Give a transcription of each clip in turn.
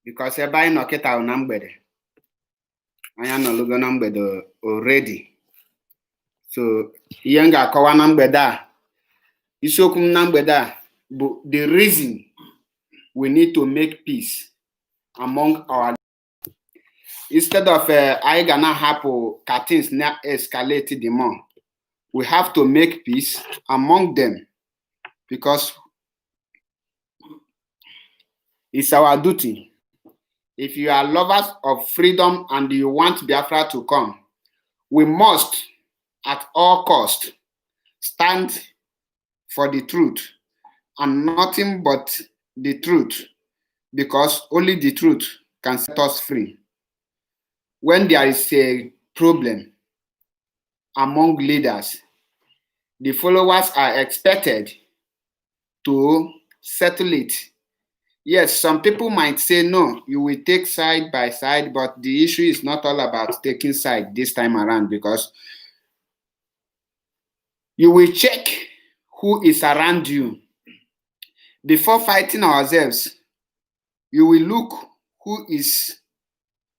because ebe anyị nọ kịta na mgbede anyị anọlugo na mgbede already. So ihe m ga-akọwa na mgbede a, isiokwu m na mgbede a bụ the reason we need to make peace among our, instead of anyị ga na-ahapụ ka things na-escalate the more. We have to make peace among them because it's our duty. If you are lovers of freedom and you want Biafra to come, we must, at all cost, stand for the truth and nothing but the truth, because only the truth can set us free. When there is a problem among leaders, the followers are expected to settle it. Yes, some people might say, no, you will take side by side, but the issue is not all about taking side this time around, because you will check who is around you. Before fighting ourselves, you will look who is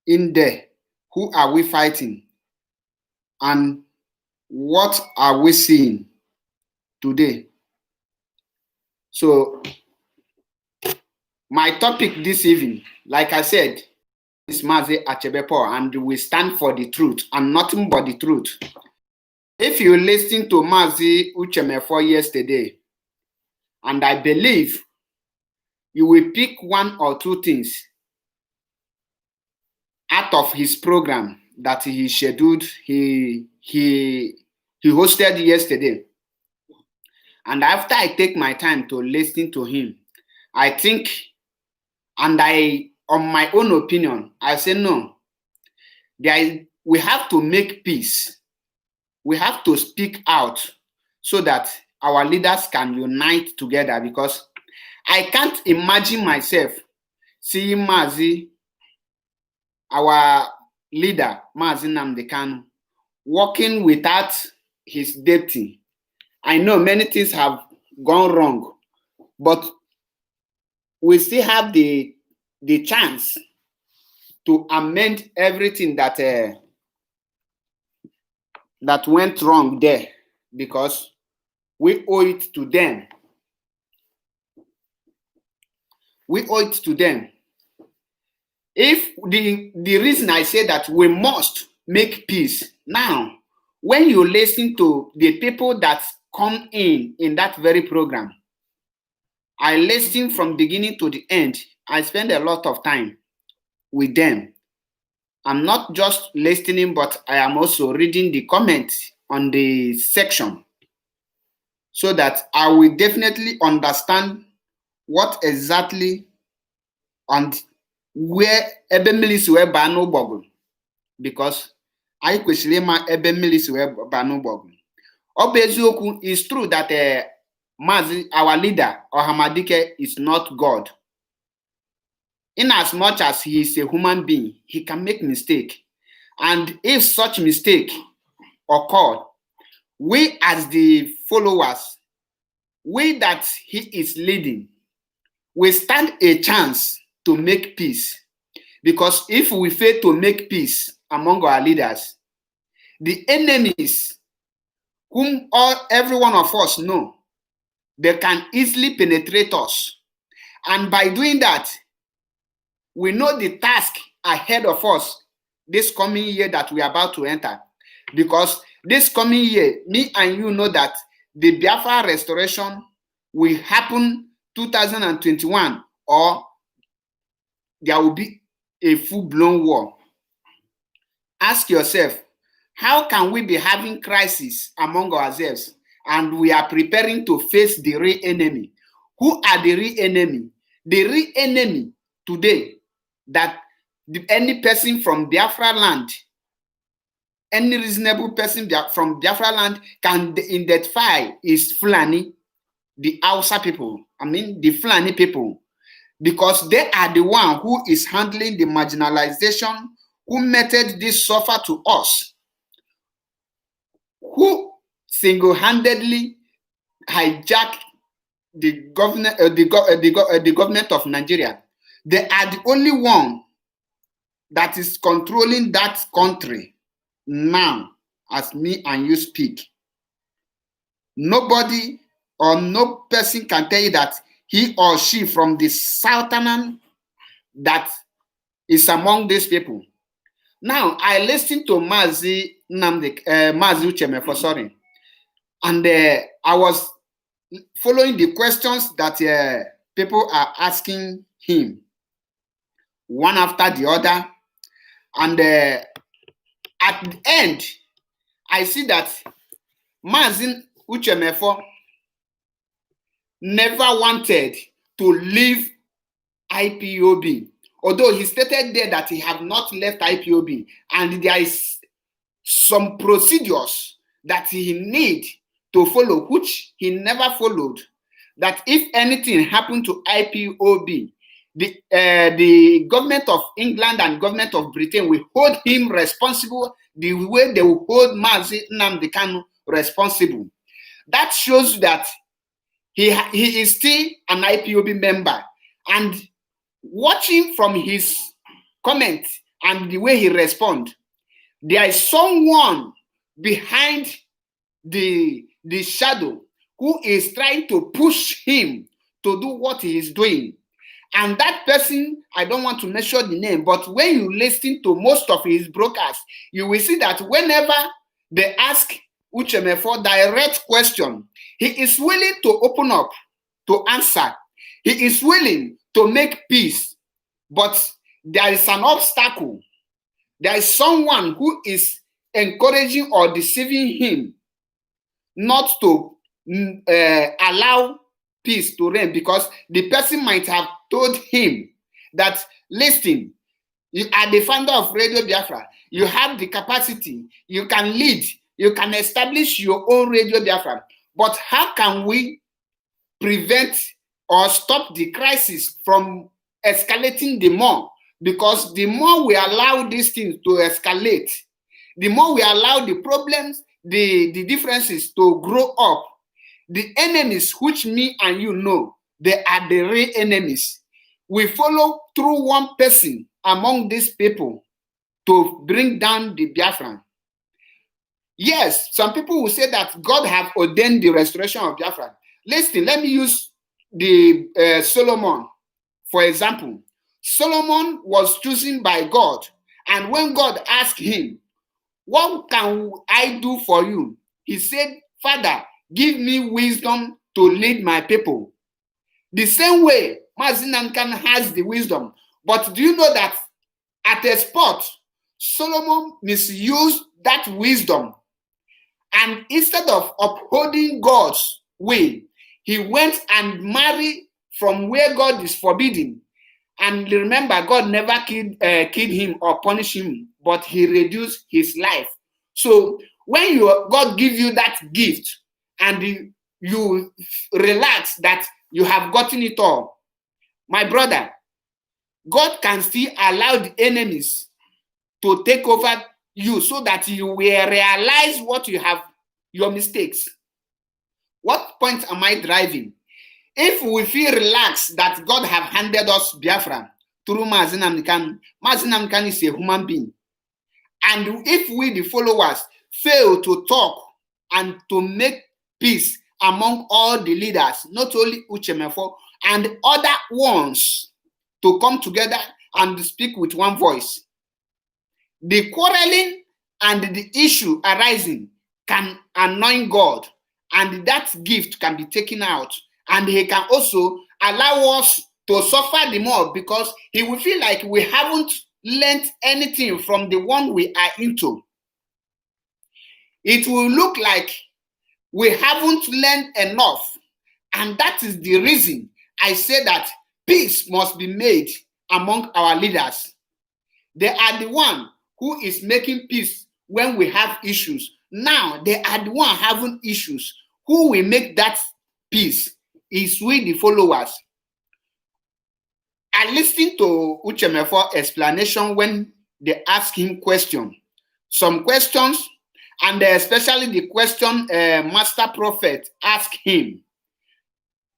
in there, who are we fighting, and what are we seeing today. So, my topic this evening, like I said, is Mazi Achebepo, and we stand for the truth and nothing but the truth. If you listen to Mazi Uchemefo yesterday, and I believe you will pick one or two things out of his program that he scheduled, he hosted yesterday. And after I take my time to listen to him, I think, and on my own opinion, I say no. We have to make peace. We have to speak out so that our leaders can unite together, because I can't imagine myself seeing Mazi, our leader, Mazi Nnamdi Kanu, working without his deputy. I know many things have gone wrong, but we still have the chance to amend everything that went wrong there, because we owe it to them. We owe it to them. If the reason I say that we must make peace now, when you listen to the people that come in that very program, I listen from beginning to the end. I spend a lot of time with them. I'm not just listening, but I am also reading the comments on the section, so that I will definitely understand what exactly and where ebe milisi wee baa n'ụgbọgụ, because I kwesịrị ịma ebe milisi wee baa n'ụgbọgụ. Ọ bụ eziokwu, it's true that Mazi, our leader, Ohamadike, is not God. In as much as he is a human being, he can make mistake. And if such mistake occurred, we as the followers, we that he is leading, we stand a chance to make peace. Because if we fail to make peace among our leaders, the enemies, whom every one of us know, they can easily penetrate us. And by doing that, we know the task ahead of us this coming year that we are about to enter. Because this coming year, me and you know that the Biafra restoration will happen 2021, or there will be a full-blown war. Ask yourself, how can we be having crisis among ourselves and we are preparing to face the real enemy? Who are the real enemy? The real enemy today, that any person from Biafra land, any reasonable person from Biafra land can identify is Fulani, the Hausa people. I mean, the Fulani people, because they are the one who is handling the marginalization, who meted this suffer to us, who single-handedly hijacked the government of Nigeria They are the only one that is controlling that country now as me and you speak. Nobody or no person can tell you that he or she from the southern that is among these people. Now, I listened to Mazi Uchemefo, sorry, and I was following the questions that people are asking him, one after the other. And at the end, I see that Mazi Uchemefo never wanted to leave IPOB, although he stated there that he have not left IPOB, and there is some procedures that he need to follow, which he never followed. That if anything happened to IPOB, the government of England and government of Britain will hold him responsible the way they will hold Mazi Nnamdi Kanu responsible. That shows that he is still an IPOB member. And watching from his comment and the way he responds, there is someone behind the shadow who is trying to push him to do what he is doing. And that person, I don't want to mention the name, but when you listen to most of his broadcasts, you will see that whenever they ask Uchemefo direct question, he is willing to open up to answer. He is willing to make peace, but there is an obstacle. There is someone who is encouraging or deceiving him not to allow peace to reign, because the person might have told him that, listen, you are the founder of Radio Biafra, you have the capacity, you can lead, you can establish your own Radio Biafra, but how can we prevent or stop the crisis from escalating the more? Because the more we allow these things to escalate, the more we allow the problems, the differences to grow up, the enemies which me and you know, they are the real enemies. We follow through one person among these people to bring down the Biafran. Yes, some people will say that God have ordained the restoration of Biafra. Listen, let me use the Solomon, for example. Solomon was chosen by God, and when God asked him, what can I do for you? He said, Father, give me wisdom to lead my people. The same way, Mazi Nnamdi Kanu has the wisdom. But do you know that at a spot, Solomon misused that wisdom, and instead of upholding God's way, he went and married from where God is forbidden. And remember, God never killed him or punished him, but he reduced his life. So when God gives you that gift and you relax that you have gotten it all, my brother, God can still allow the enemies to take over you so that you will realize what you have, your mistakes. What point am I driving? If we feel relaxed that God have handed us Biafra through Mazi Nnamdi Kanu, Mazi Nnamdi Kanu is a human being. And if we, the followers, fail to talk and to make peace among all the leaders, not only Uchemefo, and other ones to come together and speak with one voice, the quarreling and the issue arising can annoy God, and that gift can be taken out. And he can also allow us to suffer the more, because he will feel like we haven't learned anything from the one we are into. It will look like we haven't learned enough. And that is the reason I say that peace must be made among our leaders. They are the one who is making peace when we have issues. Now they are the one having issues. Who will make that peace? Is we, the followers. I listened to Uchemefo explanation when they ask him questions. Some questions, and especially the question Master Prophet asked him,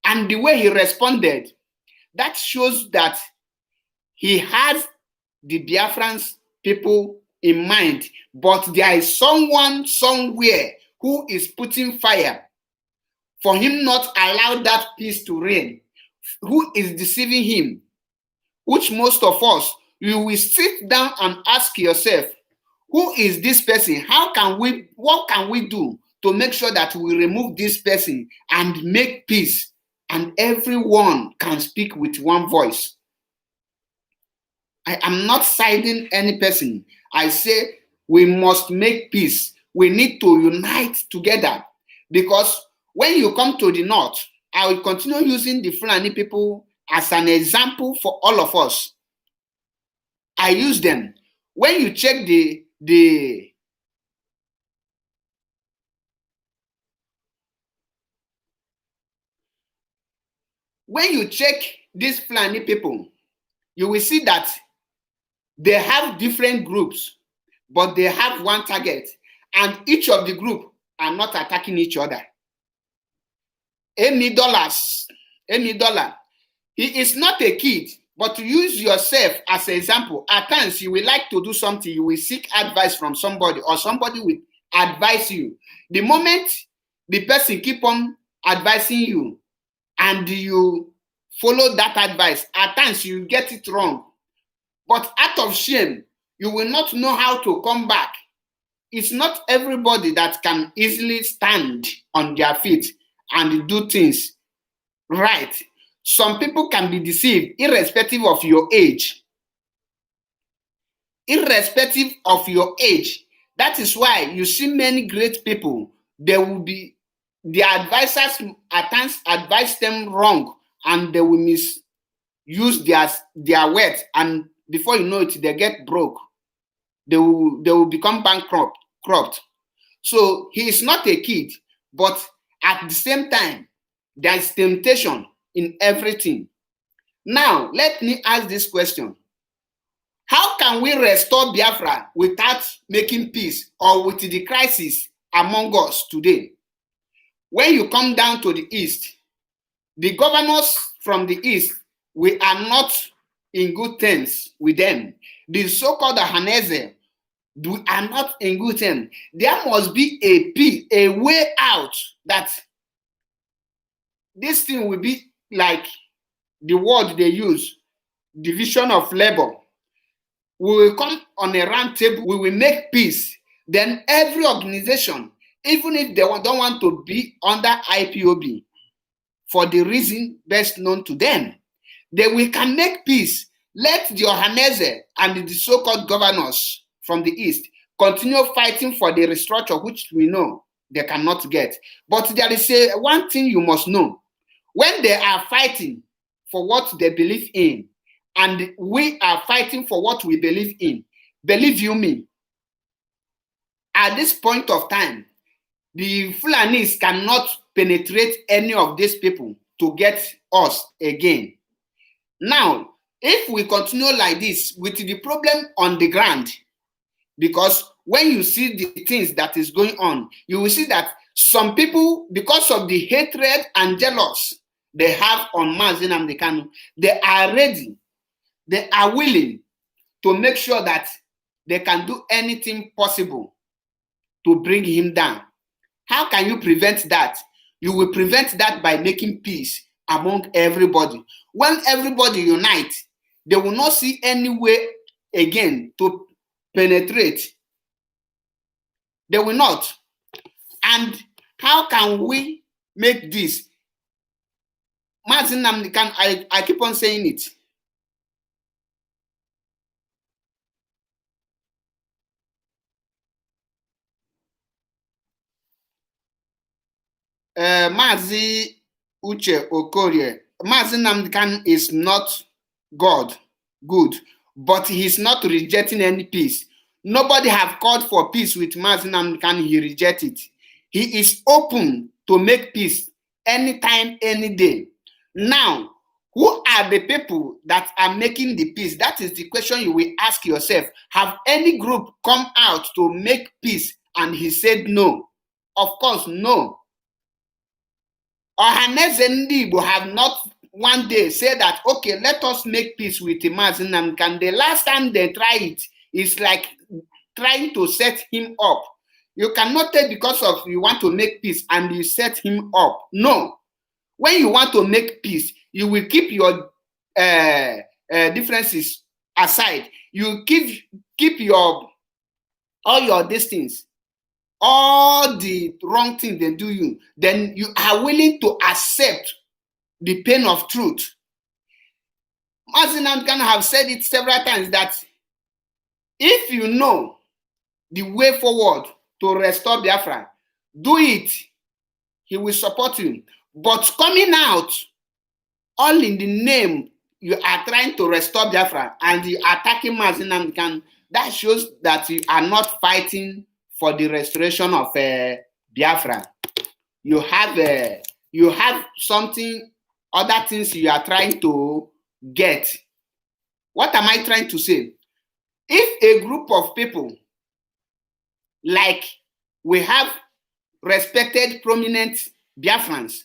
and the way he responded, that shows that he has the Biafrans people in mind, but there is someone somewhere who is putting fire for him not allow that peace to reign, who is deceiving him, which most of us, you will sit down and ask yourself, who is this person? What can we do to make sure that we remove this person and make peace and everyone can speak with one voice? I am not siding any person. I say we must make peace. We need to unite together, because when you come to the north, I will continue using the Fulani people as an example for all of us. I use them. When you check when you check these Fulani people, you will see that they have different groups, but they have one target, and each of the group are not attacking each other. Amy Dollar, he is not a kid, but to use yourself as an example, at times you will like to do something, you will seek advice from somebody, or somebody will advise you. The moment the person keep on advising you and you follow that advice, at times you get it wrong. But out of shame, you will not know how to come back. It's not everybody that can easily stand on their feet and do things right. Some people can be deceived irrespective of your age. Irrespective of your age. That is why you see many great people, there will be, the advisors at times advise them wrong, and they will misuse their words, and before you know it, they get broke. They will become bankrupt. So he is not a kid, but at the same time, there is temptation in everything. Now, let me ask this question. How can we restore Biafra without making peace, or with the crisis among us today? When you come down to the east, the governors from the east, we are not in good terms with them. The so-called Hanese, we are not in good terms. There must be a way out, that this thing will be like the word they use, division of labor. We will come on a round table, we will make peace. Then every organization, even if they don't want to be under IPOB, for the reason best known to them, we can make peace. Let the Ohanese and the so-called governors from the east continue fighting for the restructure, which we know they cannot get. But there is one thing you must know. When they are fighting for what they believe in, and we are fighting for what we believe in, believe you me, at this point of time, the Fulanis cannot penetrate any of these people to get us again. Now, if we continue like this with the problem on the ground, because when you see the things that is going on, you will see that some people, because of the hatred and jealous they have on Mazi Nnamdi Kanu, they are ready, they are willing to make sure that they can do anything possible to bring him down. How can you prevent that? You will prevent that by making peace among everybody. When everybody unites, they will not see any way again to penetrate. They will not. And how can we make this? Mazi Nnamdi Kanu, I keep on saying it. Mazi Uche Okorie, Mazi Nnamdi Kanu is not good, but he's not rejecting any peace. Nobody have called for peace with Mazi Nnamdi Kanu, he rejected it. He is open to make peace anytime, any day. Now, who are the people that are making the peace? That is the question you will ask yourself. Have any group come out to make peace and he said no? Of course, no. Ohaneze Ndi Igbo have not one day say that, okay, let us make peace with Mazi Nnamdi Kanu. The last time they try it is like trying to set him up. You cannot take because of you want to make peace and you set him up. No. When you want to make peace, you will keep your differences aside. You keep your all your distance, all the wrong things they do you. Then you are willing to accept the pain of truth. Mazi Nnamdi Kanu have said it several times that if you know the way forward to restore Biafra, do it. He will support you. But coming out all in the name you are trying to restore Biafra and you are attacking Mazi Nnamdi Kanu, that shows that you are not fighting for the restoration of Biafra. You have something, other things you are trying to get. What am I trying to say? If a group of people, like we have respected prominent Biafrans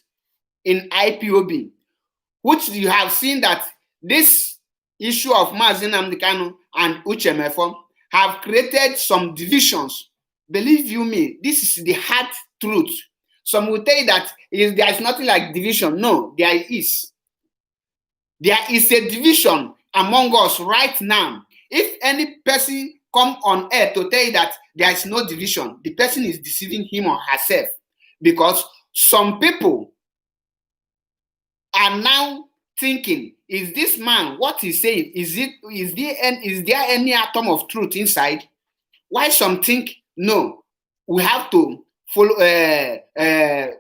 in IPOB, which you have seen that this issue of Mazi Nnamdi Kanu and Uche Mefo have created some divisions. Believe you me, this is the hard truth. Some will tell you that there is nothing like division. No, there is. There is a division among us right now. If any person come on air to tell you that there is no division, the person is deceiving him or herself, because some people are now thinking, is this man, what he's saying, is there any atom of truth inside? Why some think, no, we have to follow,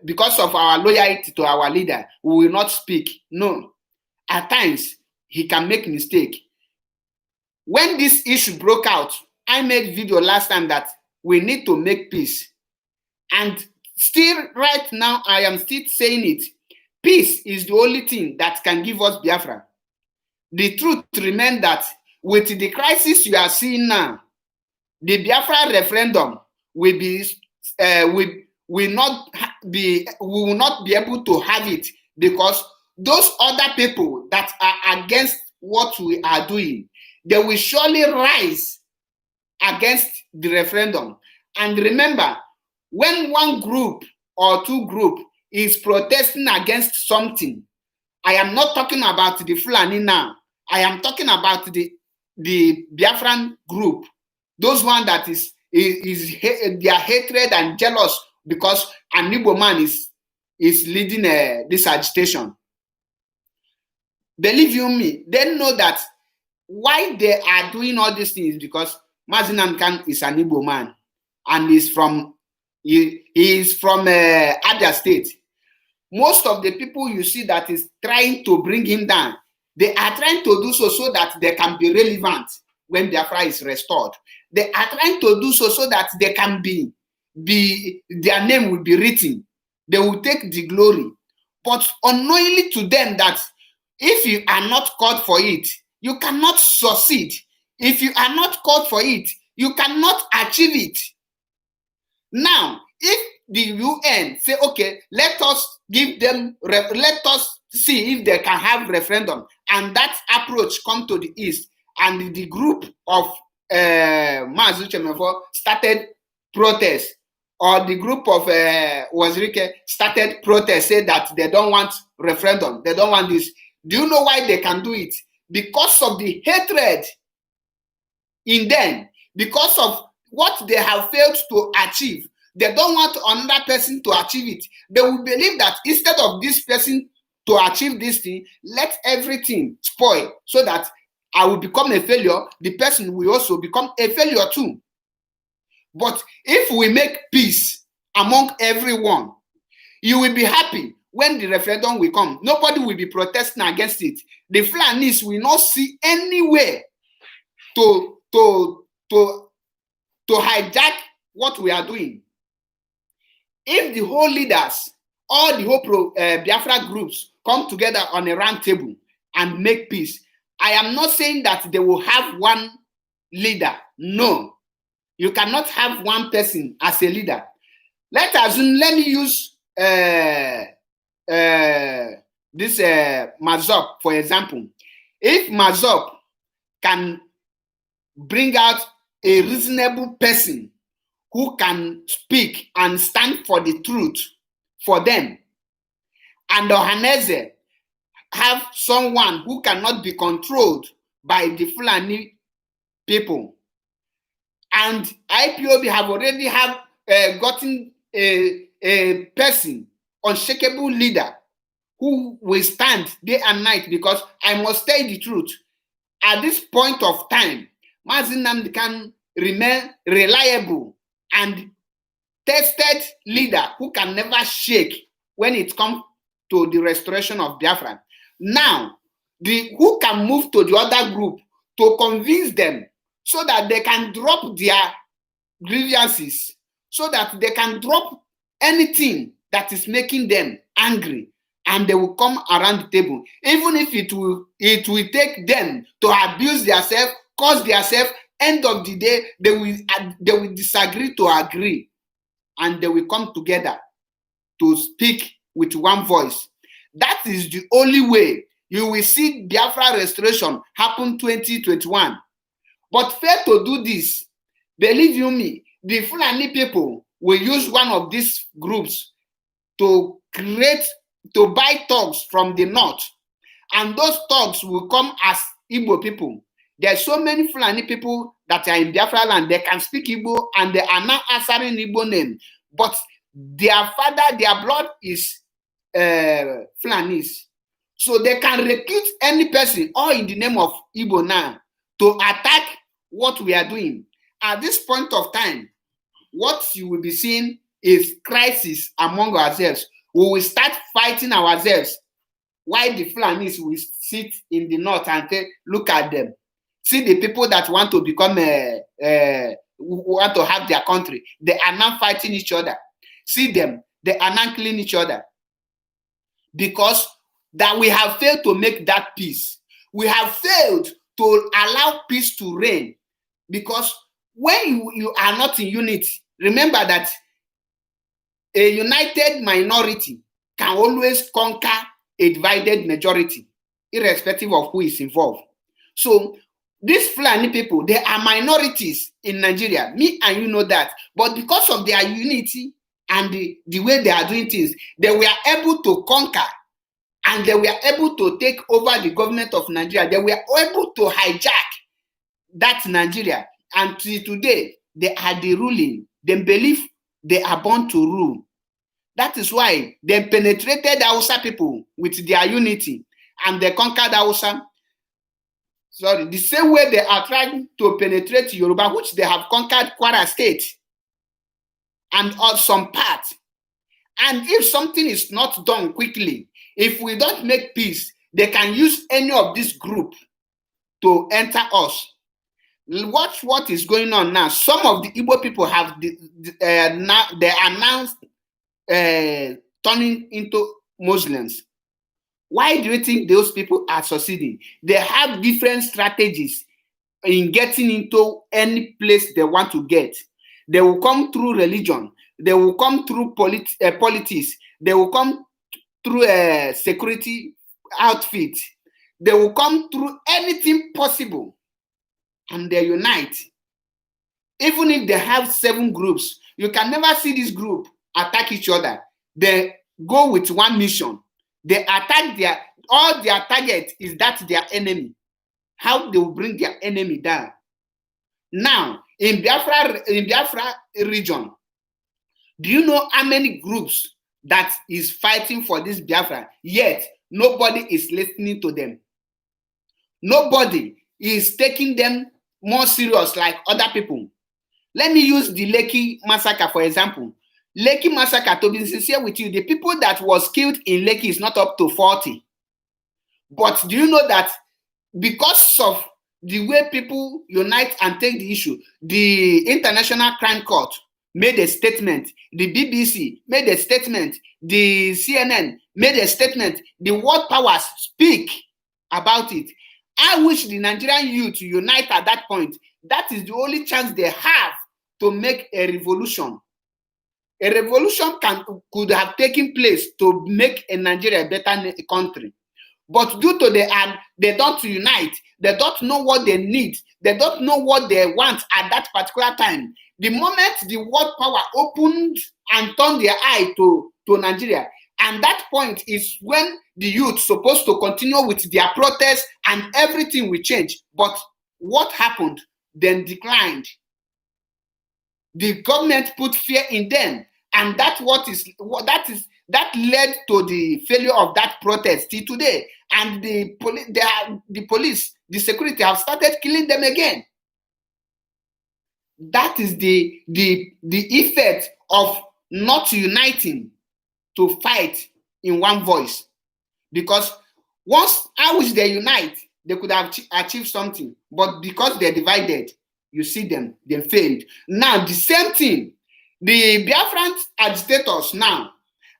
because of our loyalty to our leader, we will not speak. No. At times, he can make mistake. When this issue broke out, I made video last time that we need to make peace. And still right now, I am still saying it. Peace is the only thing that can give us Biafra. The truth remains that with the crisis you are seeing now, the Biafra referendum will not be able to have it, because those other people that are against what we are doing, they will surely rise against the referendum. And remember, when one group or two groups is protesting against something, I am not talking about the Fulani now. I am talking about the Biafran group. Those one that is their hatred and jealous because an Igbo man is leading this agitation. Believe you me, they know that why they are doing all these things, because Mazi Nnamdi Kanu is an Igbo man and he is from Abia State. Most of the people you see that is trying to bring him down, they are trying to do so that they can be relevant when Biafra is restored. They are trying to do so that they can be their name will be written. They will take the glory. But unknowingly to them that if you are not called for it, you cannot succeed. If you are not called for it, you cannot achieve it. Now, if the UN say, okay, let us see if they can have referendum, and that approach come to the east, and the group of Mazi Uche Mefo started protest, or the group of Wazirike started protest, say that they don't want referendum, they don't want this. Do you know why they can do it? Because of the hatred in them, because of what they have failed to achieve. They don't want another person to achieve it. They will believe that instead of this person to achieve this thing, let everything spoil so that I will become a failure. The person will also become a failure too. But if we make peace among everyone, you will be happy when the referendum will come. Nobody will be protesting against it. The Fulanis will not see any way to hijack what we are doing. If the whole leaders, all the whole Biafra groups come together on a round table and make peace, I am not saying that they will have one leader. No, you cannot have one person as a leader. Let me use this Mazop, for example, if Mazop can bring out a reasonable person who can speak and stand for the truth for them, and Ohaneze have someone who cannot be controlled by the Fulani people, and IPOB have already gotten a person, unshakable leader, who will stand day and night, because I must tell you the truth. At this point of time, Mazi Nnamdi can remain reliable and tested leader who can never shake when it comes to the restoration of Biafra. Now, who can move to the other group to convince them so that they can drop their grievances, so that they can drop anything that is making them angry, and they will come around the table, even if it will take them to abuse themselves, cause themselves. End of the day, they will disagree to agree, and they will come together to speak with one voice. That is the only way you will see Biafra restoration happen 2021. But fail to do this, believe you me, the Fulani people will use one of these groups to buy thugs from the north, and those thugs will come as Igbo people. There are so many Fulani people that are in Biafra land, they can speak Igbo and they are not answering Igbo name, but their father, their blood is Fulanis. So they can recruit any person, all in the name of Igbo now, to attack what we are doing. At this point of time, what you will be seeing is crisis among ourselves. We will start fighting ourselves, while the Fulanis will sit in the north and say, look at them. See the people that want to become, want to have their country. They are now fighting each other. See them, they are now killing each other. Because that we have failed to make that peace. We have failed to allow peace to reign. Because when you are not in unity, remember that a united minority can always conquer a divided majority, irrespective of who is involved. So these Fulani people, they are minorities in Nigeria. Me and you know that. But because of their unity and the way they are doing things, they were able to conquer, and they were able to take over the government of Nigeria. They were able to hijack that Nigeria. And today, they are the ruling. They believe they are born to rule. That is why they penetrated the Hausa people with their unity, and they conquered Hausa. Sorry, the same way they are trying to penetrate Yoruba, which they have conquered Kwara State and some parts. And if something is not done quickly, if we don't make peace, they can use any of this group to enter us. Watch what is going on now. Some of the Igbo people have now they announced turning into Muslims. Why do you think those people are succeeding? They have different strategies in getting into any place they want to get. They will come through religion. They will come through politics. They will come through a security outfit. They will come through anything possible, and they unite. Even if they have 7 groups, you can never see this group attack each other. They go with one mission. They attack all their target is that their enemy. How they will bring their enemy down. Now, in Biafra region, do you know how many groups that is fighting for this Biafra? Yet, nobody is listening to them. Nobody is taking them more serious like other people. Let me use the Lekki massacre, for example. Lekki massacre, to be sincere with you, the people that was killed in Lekki is not up to 40. But do you know that because of the way people unite and take the issue, the International Crime Court made a statement, the BBC made a statement, the CNN made a statement, the world powers speak about it. I wish the Nigerian youth unite at that point. That is the only chance they have to make a revolution. A revolution could have taken place to make a Nigeria a better country. But due to they don't unite, they don't know what they need, they don't know what they want at that particular time. The moment the world power opened and turned their eye to Nigeria, and that point is when the youth supposed to continue with their protest and everything will change. But what happened? Then declined. The government put fear in them, and that led to the failure of that protest till today. And the police, the security have started killing them again. That is the effect of not uniting to fight in one voice. Because once I wish they unite, they could have achieved something. But because they're divided, you see them, they failed. Now, the same thing, the Biafran agitators now,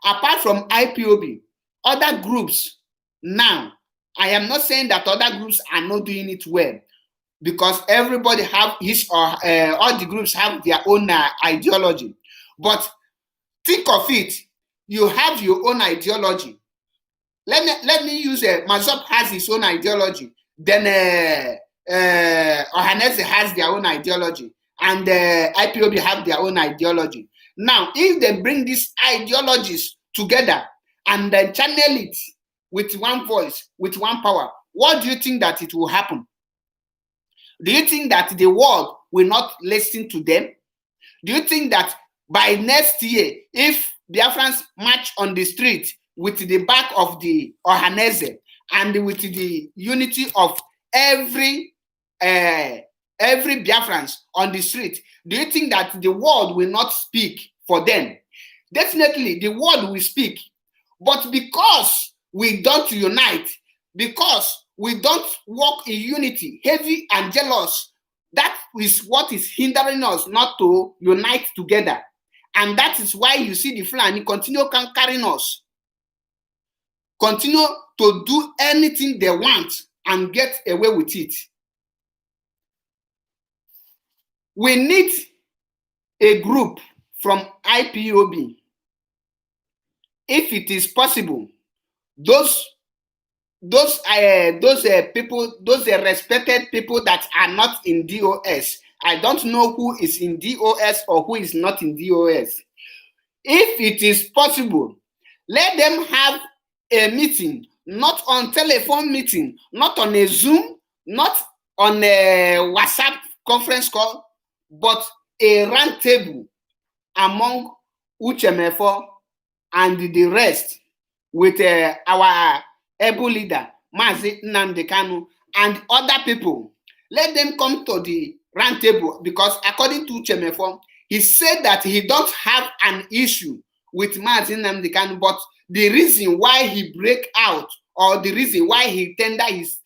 apart from IPOB, other groups now, I am not saying that other groups are not doing it well, because everybody have all the groups have their own ideology. But think of it, you have your own ideology. Let me use Mazop has his own ideology. Then Ohanese has their own ideology, and IPOB have their own ideology. Now, if they bring these ideologies together and then channel it with one voice, with one power, what do you think that it will happen? Do you think that the world will not listen to them? Do you think that by next year, if Biafrans march on the street with the back of the Ohanese and with the unity of every Biafrans on the street, do you think that the world will not speak for them? Definitely, the world will speak. But because we don't unite, because we don't work in unity, heavy and jealous, that is what is hindering us not to unite together. And that is why you see the Fulani continue conquering us, continue to do anything they want and get away with it. We need a group from IPOB. If it is possible, those people, those respected people that are not in DOS. I don't know who is in DOS or who is not in DOS. If it is possible, let them have a meeting, not on telephone meeting, not on a Zoom, not on a WhatsApp conference call, but a round table among Uchemefo and the rest, with our able leader, Mazi Nnamdi Kanu, and other people. Let them come to the round table, because according to Uchemefo, he said that he don't have an issue with Mazi Nnamdi Kanu, but the reason why he break out, or the reason why he tender his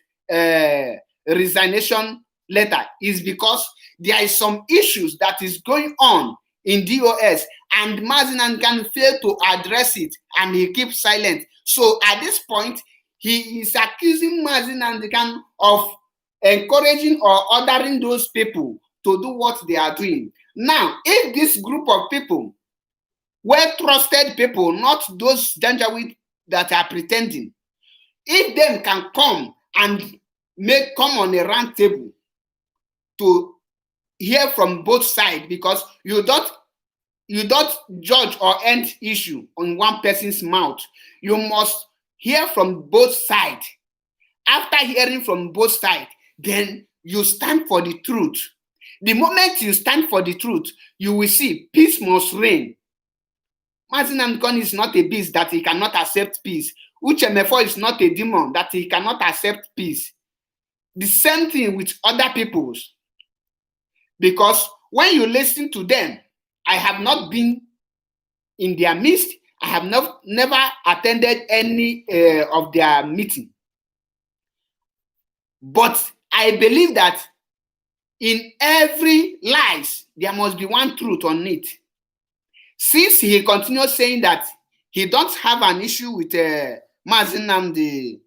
resignation letter, is because there is some issues that is going on in DOS, and Mazi Nnamdi Kanu failed to address it, and he keeps silent. So at this point, he is accusing Mazi Nnamdi Kanu of encouraging or ordering those people to do what they are doing. Now, if this group of people, well-trusted people, not those Janjaweed that are pretending, if them can come and come on a round table to hear from both sides, because you don't judge or end issue on one person's mouth. You must hear from both sides. After hearing from both sides, then you stand for the truth. The moment you stand for the truth, you will see peace must reign. Mazi Nnamdi Kanu is not a beast that he cannot accept peace. Uchemefo is not a demon that he cannot accept peace. The same thing with other peoples. Because when you listen to them, I have not been in their midst. I have never attended any of their meeting. But I believe that in every lies, there must be one truth on it. Since he continues saying that he don't have an issue with Mazi Nnamdi,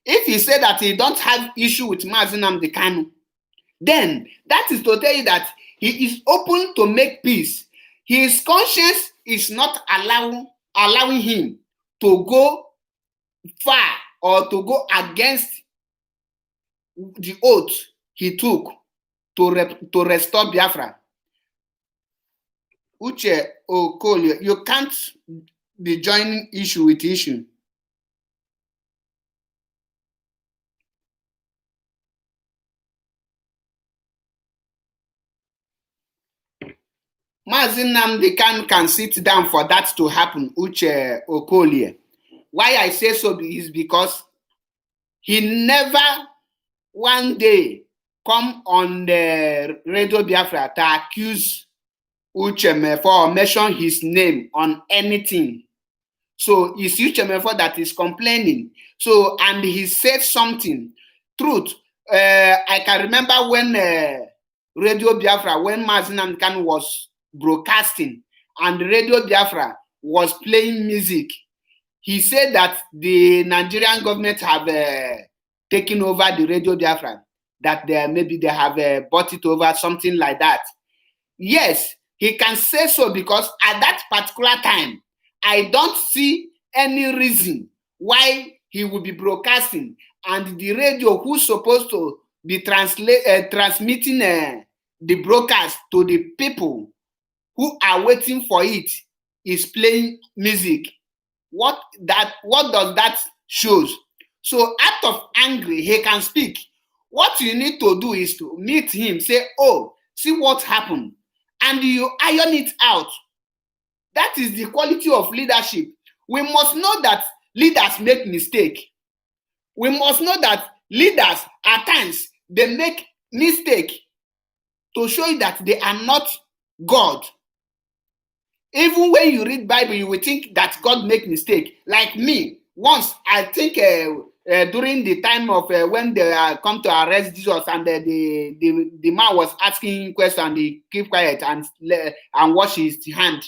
if he said that he don't have issue with Mazi Nnamdi Kanu, then that is to tell you that he is open to make peace. His conscience is not allowing him to go far or to go against the oath he took to restore Biafra. Uche Okolie, you can't be joining issue with issue. Mazi Nnamdi Kanu can sit down for that to happen, Uche Okolie. Why I say so is because he never one day come on the Radio Biafra to accuse Uche Mefo or mention his name on anything. So it's Uche Mefo that is complaining. So, and he said something. Truth. I can remember when Radio Biafra, when Mazi Nnamdi Kanu was broadcasting and Radio Biafra was playing music, he said that the Nigerian government have taken over the Radio Biafra, that maybe they have bought it over, something like that. Yes, he can say so because at that particular time, I don't see any reason why he will be broadcasting and the radio who's supposed to be transmitting the broadcast to the people who are waiting for it is playing music. What does that shows? So out of angry, he can speak. What you need to do is to meet him, say, oh, see what happened, and you iron it out. That is the quality of leadership. We must know that leaders make mistake. We must know that leaders at times they make mistake to show you that they are not God. Even when you read Bible, you will think that God make mistake. Like me, once I think during the time of when they come to arrest Jesus and the man was asking him questions and he keep quiet and wash his hand.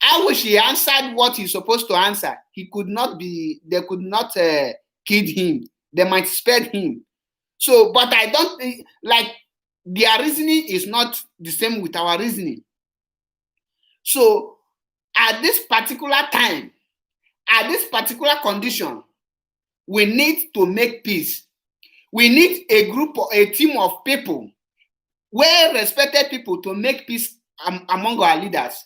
I wish he answered what he's supposed to answer. They could not kill him. They might spare him. So, but I don't like their reasoning is not the same with our reasoning. So, at this particular time, at this particular condition, we need to make peace. We need a team of people, well-respected people to make peace among our leaders.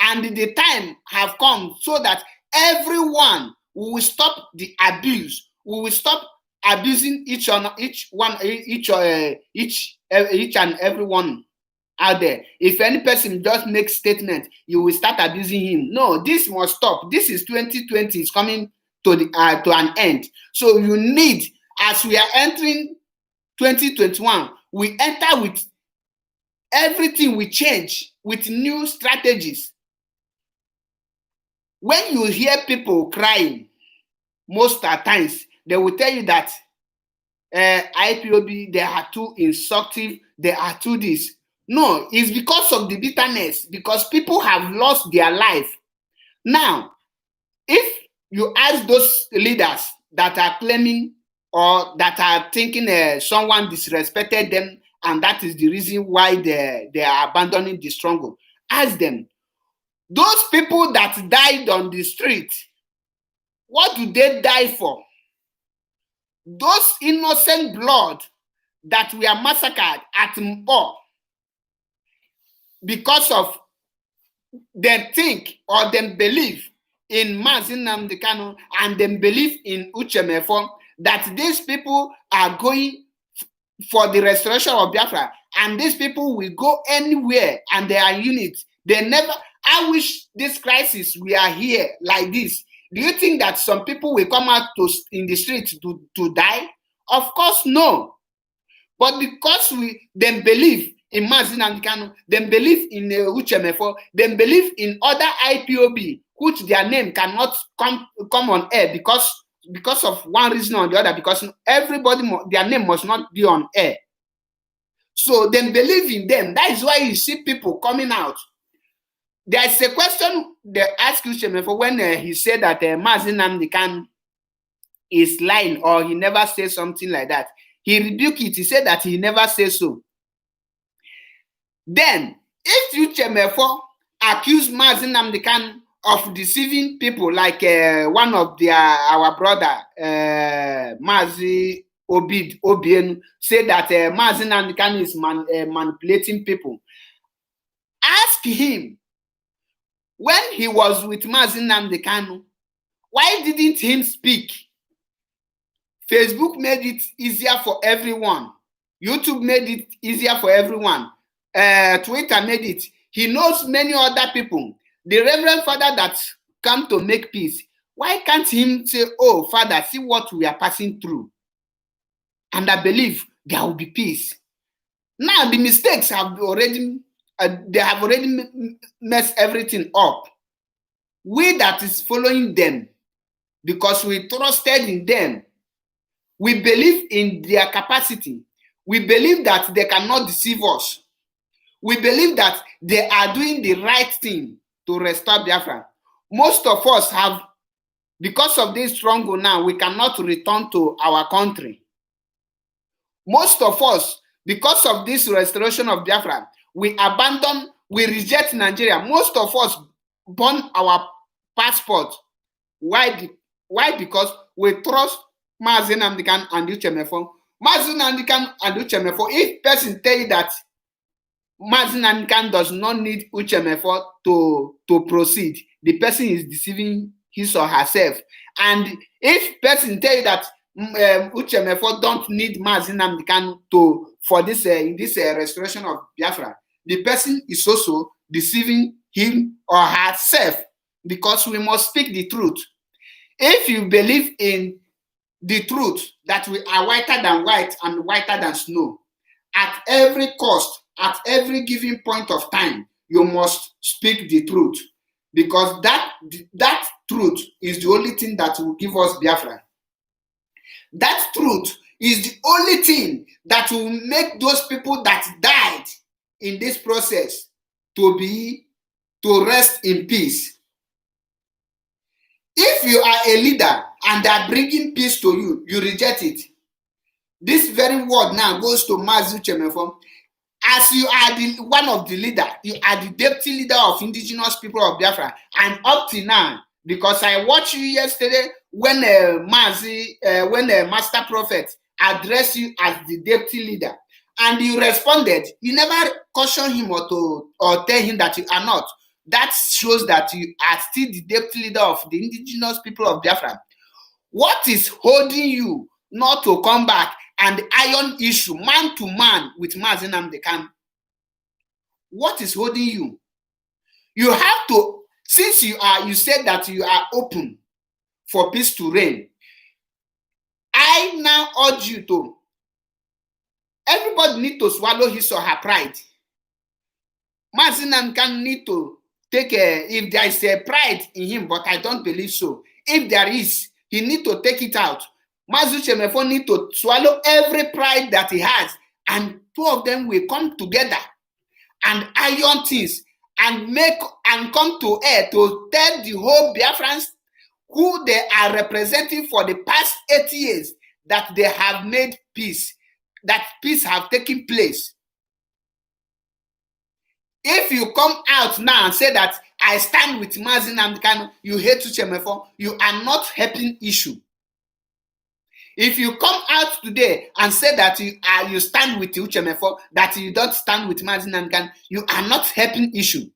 And the time have come so that everyone will stop the abuse. We will stop abusing each and every one out there. If any person just makes statement, you will start abusing him. No, this must stop. This is 2020 is coming to an end. So you need, as we are entering 2021, we enter with everything, we change with new strategies. When you hear people crying, most of the times, they will tell you that IPOB, they are too insultive, they are too this. No, it's because of the bitterness, because people have lost their life. Now, if you ask those leaders that are claiming or that are thinking someone disrespected them, and that is the reason why they are abandoning the struggle, ask them, those people that died on the street, what do they die for? Those innocent blood that were massacred at Mpo because of they think or they believe in Mazi Nnamdi Kanu and they believe in Uche Mefo, that these people are going for the restoration of Biafra, and these people will go anywhere and they are units. They never. I wish this crisis we are here like this. Do you think that some people will come out in the streets to die? Of course, no. But because they believe in Mazi Nnamdi Kanu, they believe in Uche Mefo, they believe in other IPOB, which their name cannot come on air because of one reason or the other, because everybody, their name must not be on air. So they believe in them. That is why you see people coming out. There's a question they asked Uche Mefo when he said that Mazi Nnamdi Kanu is lying or he never said something like that. He rebuked it. He said that he never said so. Then, if Uche Mefo accused Mazi Nnamdi Kanu of deceiving people, like one of our brother, Mazi Obienu, said that Mazi Nnamdi Kanu is manipulating people. Ask him, when he was with Mazi Nnamdi Kanu, why didn't he speak? Facebook made it easier for everyone. YouTube made it easier for everyone. Twitter made it. He knows many other people. The Reverend Father that come to make peace. Why can't he say, oh, Father, see what we are passing through? And I believe there will be peace. Now the mistakes have already, they have already messed everything up. We that is following them, because we trusted in them, we believe in their capacity. We believe that they cannot deceive us. We believe that they are doing the right thing to restore Biafra. Most of us have, because of this struggle now, we cannot return to our country. Most of us, because of this restoration of Biafra, we abandon, we reject Nigeria. Most of us burn our passport. Why? Because we trust Mazi Nnamdi Kanu and Uche Mefo. Mazi Nnamdi Kanu and Uche Mefo, if person tell you that Mazi Nnamdi Kanu does not need Uche Mefo to proceed, the person is deceiving his or herself. And if person tell you that Uche Mefo don't need Mazi Nnamdi Kanu for this restoration of Biafra, the person is also deceiving him or herself, because we must speak the truth. If you believe in the truth that we are whiter than white and whiter than snow, at every cost, at every given point of time, you must speak the truth, because that truth is the only thing that will give us Biafra. That truth is the only thing that will make those people that died in this process to rest in peace. If you are a leader and they are bringing peace to you, you reject it. This very word now goes to Mazi Uche Mefo. As you are one of the leader, you are the deputy leader of indigenous people of Biafra, and up to now, because I watched you yesterday when Master Prophet addressed you as the deputy leader, and you responded. You never caution him or tell him that you are not. That shows that you are still the deputy leader of the indigenous people of Biafra. What is holding you not to come back and iron issue man to man with Mazi Nnamdi Kanu? What is holding you? You have to, since you said that you are open for peace to reign, I now urge you to, everybody need to swallow his or her pride. Mazi Nnamdi Kanu need to take if there is a pride in him, but I don't believe so. If there is, he need to take it out. Mazi Uche Mefo need to swallow every pride that he has, and two of them will come together and iron things and come to air to tell the whole Biafrans who they are representing for the past 80 years that they have made peace, that peace have taken place. If you come out now and say that I stand with Mazi Nnamdi Kanu, you hate Uche Mefo, you are not helping issue. If you come out today and say that you stand with Uche Mefo, that you don't stand with Mazi Nnamdi Kanu, you are not helping issue.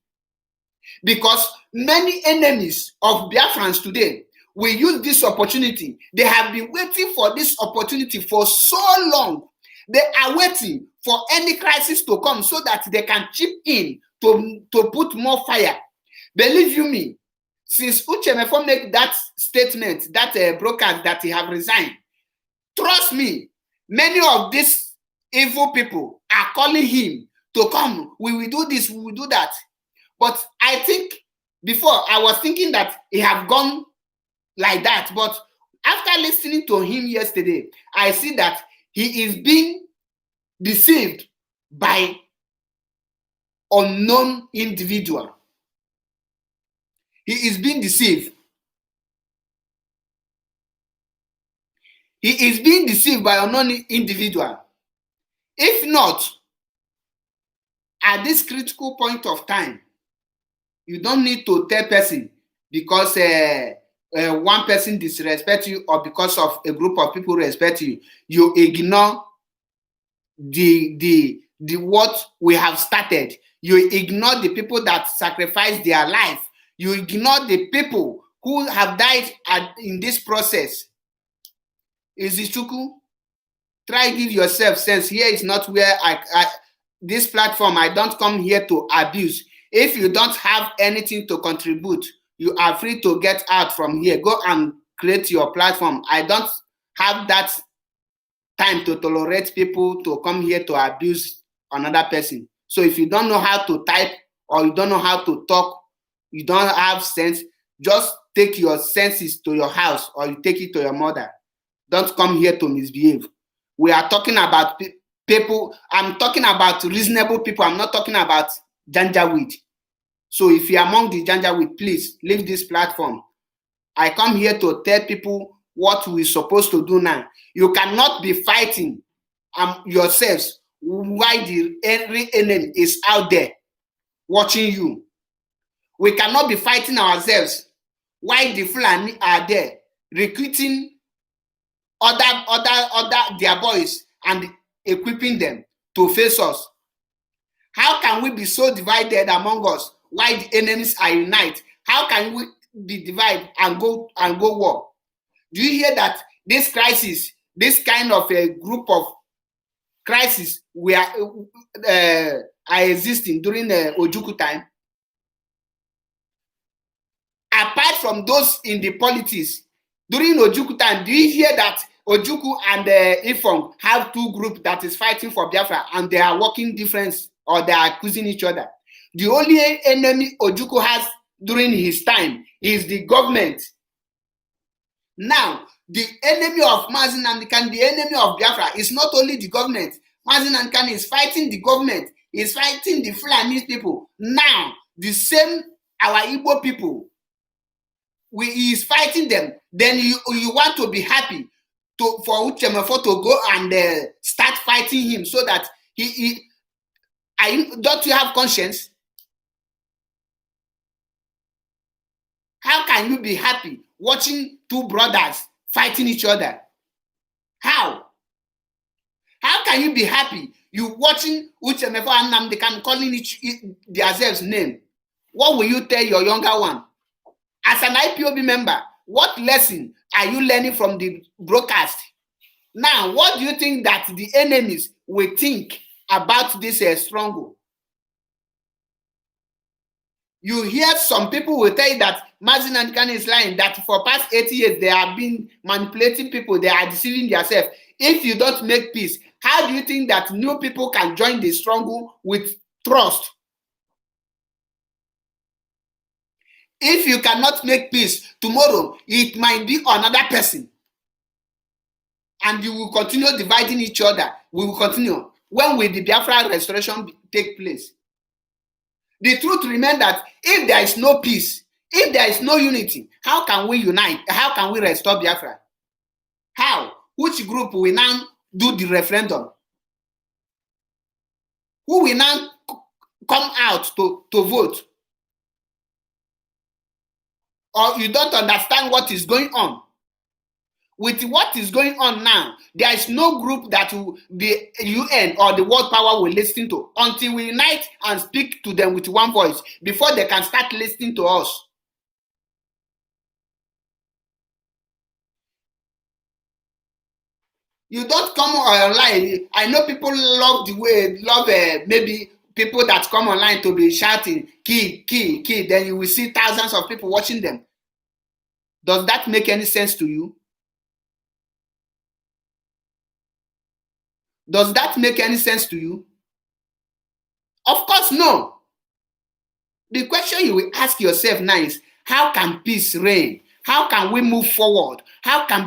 Because many enemies of Biafrans today will use this opportunity. They have been waiting for this opportunity for so long. They are waiting for any crisis to come so that they can chip in to put more fire. Believe you me, since Uche Mefo made that statement, that broadcast that he have resigned, trust me, many of these evil people are calling him to come. We will do this, we will do that. But I think before I was thinking that he have gone like that. But after listening to him yesterday, I see that he is being deceived by unknown individual. He is being deceived. He is being deceived by an unknown individual. If not, at this critical point of time, you don't need to tell person because one person disrespect you or because of a group of people respect you. You ignore the what we have started. You ignore the people that sacrificed their life. You ignore the people who have died in this process. Izuchukwu, try give yourself sense. Here is not where this platform, I don't come here to abuse. If you don't have anything to contribute, you are free to get out from here. Go and create your platform. I don't have that time to tolerate people to come here to abuse another person. So if you don't know how to type or you don't know how to talk, you don't have sense, just take your senses to your house or you take it to your mother. Don't come here to misbehave. We are talking about people. I'm talking about reasonable people. I'm not talking about janjaweed. So if you're among the janjaweed, please leave this platform. I come here to tell people what we're supposed to do now. You cannot be fighting yourselves while the enemy is out there watching you. We cannot be fighting ourselves while the Fulani are there recruiting other their boys and equipping them to face us. How can we be so divided among us while the enemies are united? How can we be divided and go war? Do you hear that this crisis, this kind of a group of crisis are existing during the Ojukwu time? Apart from those in the politics, during Ojukwu time, do you hear that Ojukwu and Ifong have two groups that is fighting for Biafra and they are working different or they are accusing each other? The only enemy Ojukwu has during his time is the government. Now, the enemy of Mazi Nnamdi Kanu, the enemy of Biafra is not only the government. Mazi Nnamdi Kanu is fighting the government, is fighting the Fulani people. Now, the same our Igbo people, he is fighting them. Then you want to be happy for Uchemefo to go and start fighting him so that don't you have conscience? How can you be happy watching two brothers fighting each other? How? How can you be happy you watching Uchemefo and Nnamdi Kanu calling themselves name? What will you tell your younger one? As an IPOB member, what lesson are you learning from the broadcast? Now, what do you think that the enemies will think about this struggle? You hear some people will tell you that Mazi Nnamdi Kanu is lying, that for past 80 years they have been manipulating people, they are deceiving themselves. If you don't make peace, how do you think that new people can join the struggle with trust? If you cannot make peace, tomorrow it might be another person. And you will continue dividing each other. We will continue. When will the Biafra restoration take place? The truth remains that if there is no peace, if there is no unity, how can we unite? How can we restore Biafra? How? Which group will now do the referendum? Who will now come out to vote? Or you don't understand what is going on? With what is going on now, there is no group that the UN or the world power will listen to until we unite and speak to them with one voice before they can start listening to us. You don't come online. I know people love maybe people that come online to be shouting, key, key, key. Then you will see thousands of people watching them. Does that make any sense to you? Does that make any sense to you? Of course, no. The question you will ask yourself now is, how can peace reign? How can we move forward? How can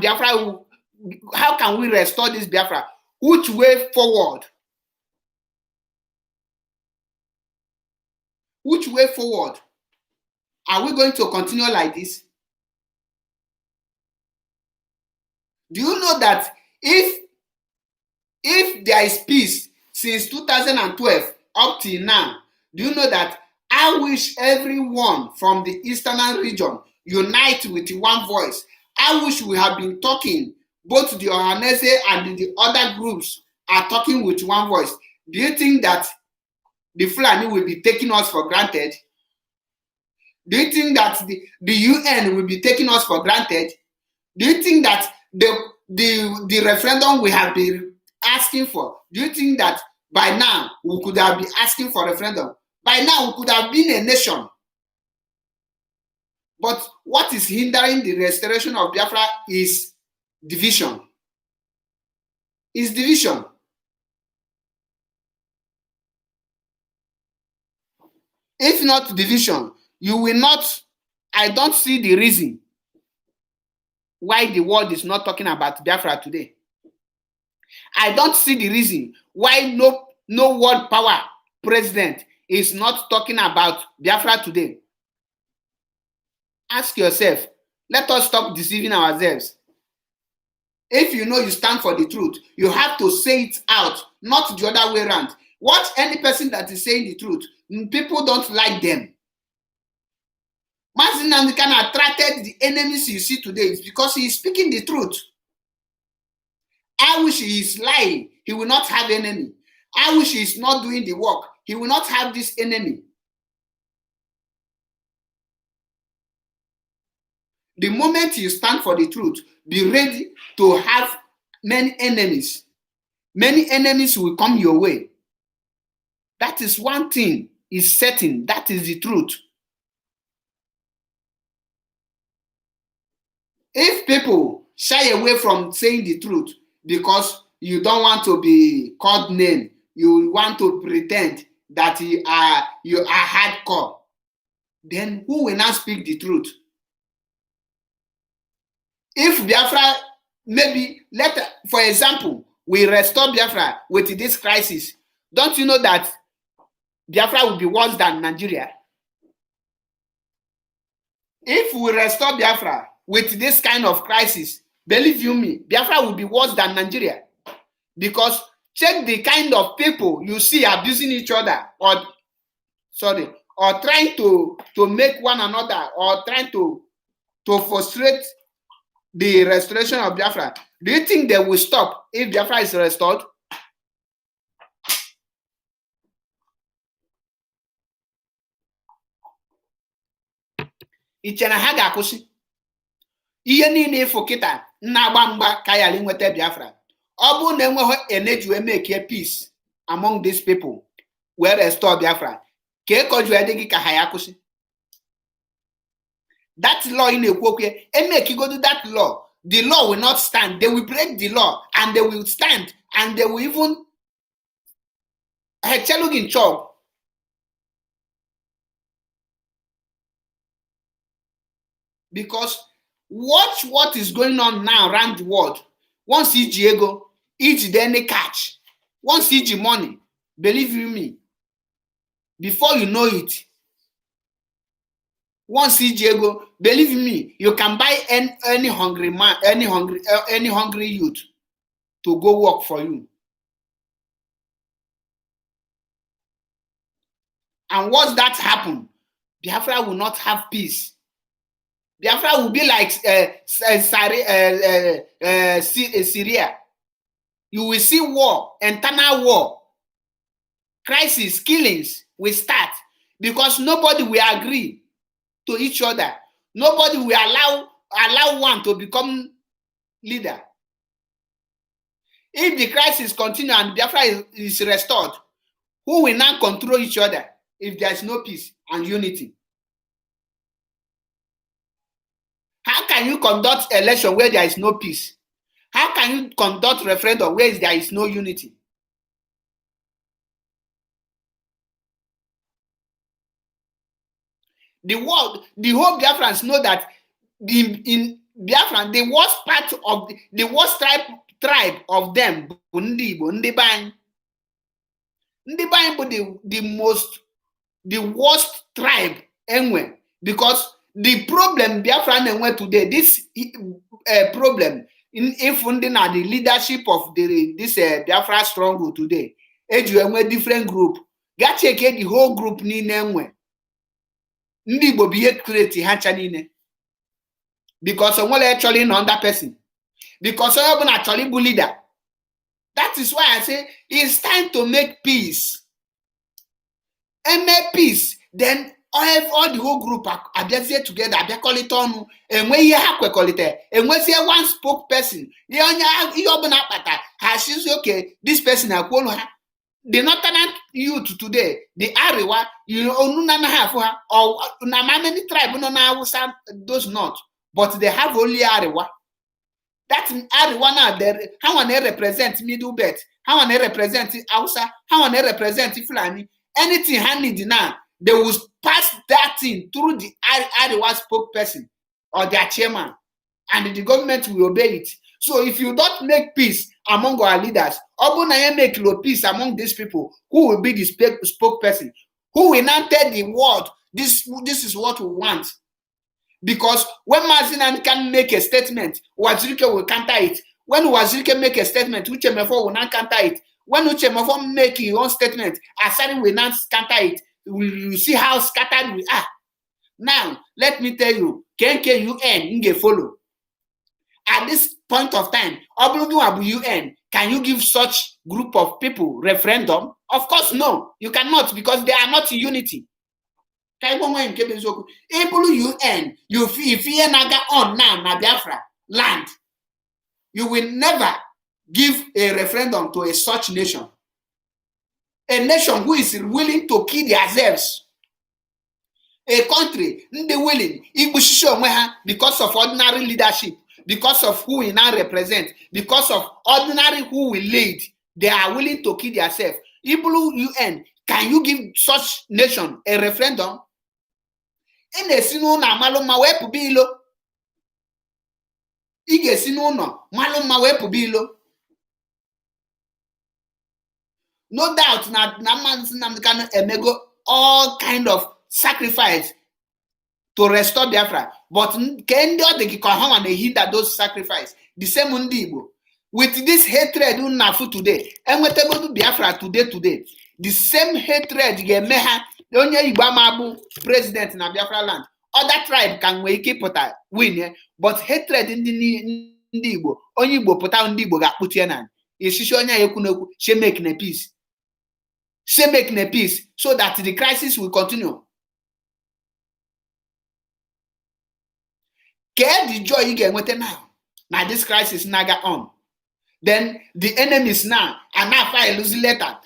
we restore this Biafra? Which way forward? Which way forward? Are we going to continue like this? Do you know that if there is peace since 2012 up till now, do you know that I wish everyone from the eastern region unite with one voice? I wish we have been talking, both the Ohanese and the other groups are talking with one voice. Do you think that the Fulani will be taking us for granted? Do you think that the UN will be taking us for granted? Do you think that the referendum we have been asking for, do you think that by now we could have been asking for referendum? By now we could have been a nation. But what is hindering the restoration of Biafra is division. Is division. If not division, you will not, I don't see the reason why the world is not talking about Biafra today. I don't see the reason why no world power president is not talking about Biafra today. Ask yourself, let us stop deceiving ourselves. If you know you stand for the truth, you have to say it out, not the other way around. Watch any person that is saying the truth. People don't like them. Mazi Nnamdi Kanu attracted the enemies you see today is because he is speaking the truth. I wish he is lying, he will not have enemy. I wish he is not doing the work, he will not have this enemy. The moment you stand for the truth, be ready to have many enemies. Many enemies will come your way. That is one thing is certain. That is the truth. If people shy away from saying the truth because you don't want to be called name, you want to pretend that you are hardcore, then who will not speak the truth? If Biafra, maybe for example, we restore Biafra with this crisis, don't you know that Biafra will be worse than Nigeria? If we restore Biafra with this kind of crisis, believe you me, Biafra will be worse than Nigeria. Because check the kind of people you see abusing each other or trying to make one another or trying to frustrate the restoration of Biafra. Do you think they will stop if Biafra is restored? Iche na ha ga-akwụsị ihe niile ịfụ kịta na-agba mgba ka ya nweta Biafra. Ọ bụrụ na enweghị energy wee make peace among these people wee restore Biafra, ka ekoju adịghị ka ha ya akwụsị. That law in Ekwoke, make you go do that law. The law will not stand. They will break the law and they will stand and they will even in chop. Because watch what is going on now around the world. Once EG ego, EG then catch. Once EG money, believe you me, before you know it, once EG ego, believe me, you can buy any hungry man, any hungry youth to go work for you. And once that happen, Biafra will not have peace. Biafra will be like Syria. You will see war, internal war, crisis, killings will start because nobody will agree to each other. Nobody will allow one to become leader. If the crisis continue and Biafra is restored, who will now control each other if there is no peace and unity? How can you conduct election where there is no peace? How can you conduct referendum where there is no unity? The whole Biafrans know that in Biafran, the worst tribe of them, Ndibai, the worst tribe anyway, because the problem Biafran went today, this problem, if ndị na the leadership of this Biafra struggle today, eji enwe different group, ga check the whole group niile enwe. Ndị Igbo bụ ihe create ha ncha niile. Because onwere actually no under person. Because onye ọbụla actually bụ leader. That is why I say it's time to make peace. And make peace, then all the whole group abịazie together, abịakọlite ọnụ, enwe ihe ha kwekọlite, enwezie one spokesperson. Ihe ọbụla akpata, ha says, okay, this person akwolu ha. The northern youth today, the Ariwa, onuna na have ha, or na many tribe no na Hausa, those not, but they have only Ariwa. That Ariwa now, how one they represent Middle Belt, how one they represent Hausa, how one they represent Fulani. Anything handed now, they will pass that thing through the Ariwa spokesperson or their chairman, and the government will obey it. So if you don't make peace among our leaders, Obunaya make peace among these people, who will be the spokesperson, who will now tell the world, this is what we want. Because when Mazinan can make a statement, Wazirike will counter it. When Wazirike make a statement, Uchemefo will not counter it. When Uchemefo make his own statement, Asari will not counter it. You see how scattered we are. Now, let me tell you, KKUN nge follow. At this point of time, UN, can you give such group of people referendum? Of course, no. You cannot, because they are not in unity. UN, you fear naga on now na Biafra land. You will never give a referendum to a such nation. A nation who is willing to kill themselves. A country willing because of ordinary leadership, because of who we now represent, because of ordinary who we lead, they are willing to kill themselves. UN, can you give such nation a referendum? No doubt na can emego all kind of sacrifice to restore Biafra, but can they hinder those sacrifice? The same Igbo. With this hatred unafu today, and what about Biafra today, the same hatred meha the only Igbo mabu president in Biafra land. Other tribe can keep win, but hatred in the Igbo, only Igbo put out Igbo got put in. She make a peace. She make a peace so that the crisis will continue. Get the joy you get with it now. Now this crisis naga on. Then the enemies now are now file losing letter.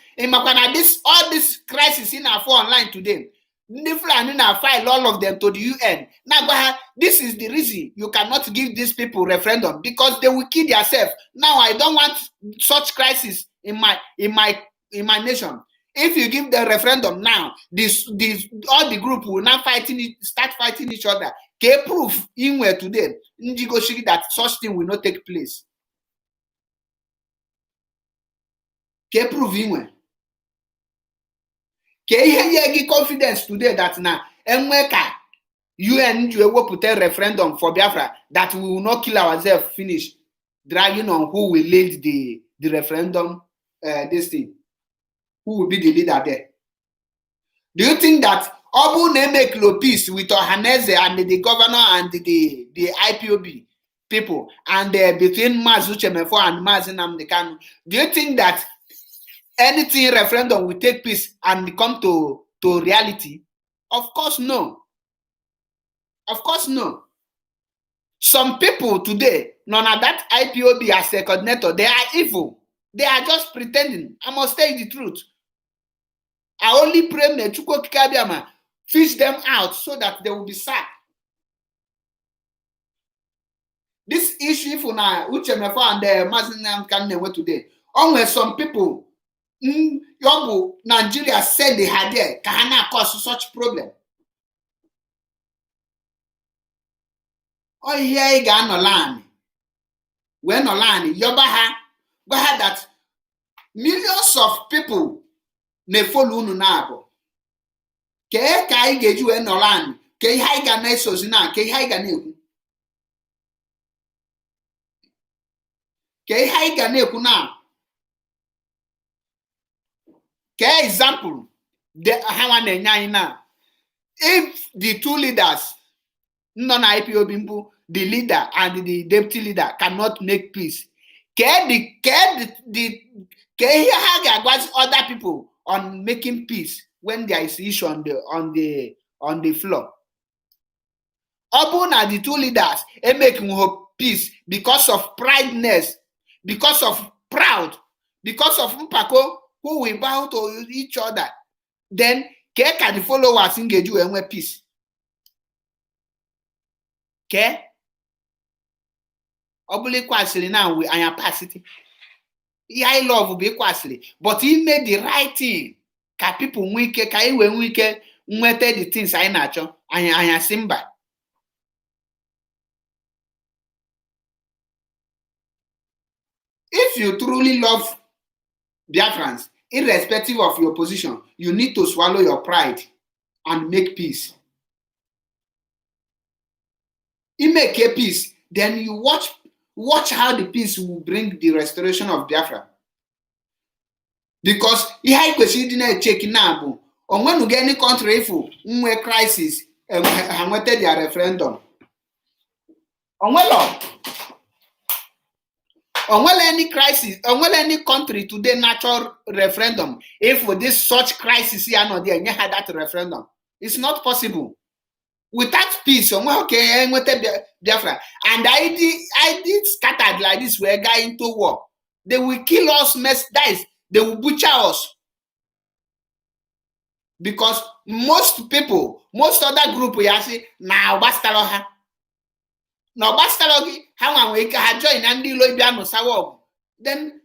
All this crisis in our phone online today. Now file all of them to the UN. Now this is the reason you cannot give these people referendum, because they will kill themselves. Now I don't want such crisis in my nation. If you give the referendum now, all the group will now start fighting each other. Can proof in where today that such thing will not take place. Can prove in where? Can you give confidence today that now UN will put a referendum for Biafra that we will not kill ourselves, finish dragging on who will lead the referendum, this thing? Who will be the leader there? Do you think that Obu make low peace with Ohaneze and the governor and the IPOB people and between Maz Uchemefo and Maz Nnamdi Kanu? Do you think that anything referendum will take peace and come to reality? Of course no. Of course no. Some people today, none of that IPOB as a coordinator, they are evil. They are just pretending. I must tell you the truth. I only pray may Chukwu Kikabiama fish them out so that they will be sacked. This issue for now, Uchemefo and the Mazinam Kannewe today, only some people Yobu Nigeria said they had there can cause such problem. Oh, here you got no land. When no land, Yobaha, that millions of people may follow Nunabo. Ke kai geju en land, ke haiga nesos na, ke haiga new. ka ihe anyị ga na-ekwu na ka example ha nwa na-enye anyị na if the two leaders nọ na IPOB mbụ, the leader and the deputy leader cannot make peace, ka ihe ha ga-agwazi other people on making peace when there is issue on the floor. Ọ bụrụ na the two leaders making peace because of prideness, because of proud, because of mpako, who will bow to each other, then ka the followers engage you and peace. Okay? Obuli kwasịrị na we anya pasity. I love be kwasịrị, but he made the right thing. Ka people nwee ike, ka iwe nwee ike nweta the things anyị na-achọ, anya simba. If you truly love Biafrans, irrespective of your position, you need to swallow your pride and make peace. You make a peace, then you watch how the peace will bring the restoration of Biafra. Because ihe anyị kwesịrị ịdị na-echeki na bụ onwenugo any country ifu nwe crisis ha nweta their referendum. Onwele any crisis, onwele any country today natural referendum if for this such crisis here no there, had that referendum. It's not possible. Without peace, okay, Biafra. And I did scattered like this, we're going into war. They will kill us, dice. They will butcher us. Because most people, most other group, we are saying, now bastaloha. Now bastalogi, how we can join and then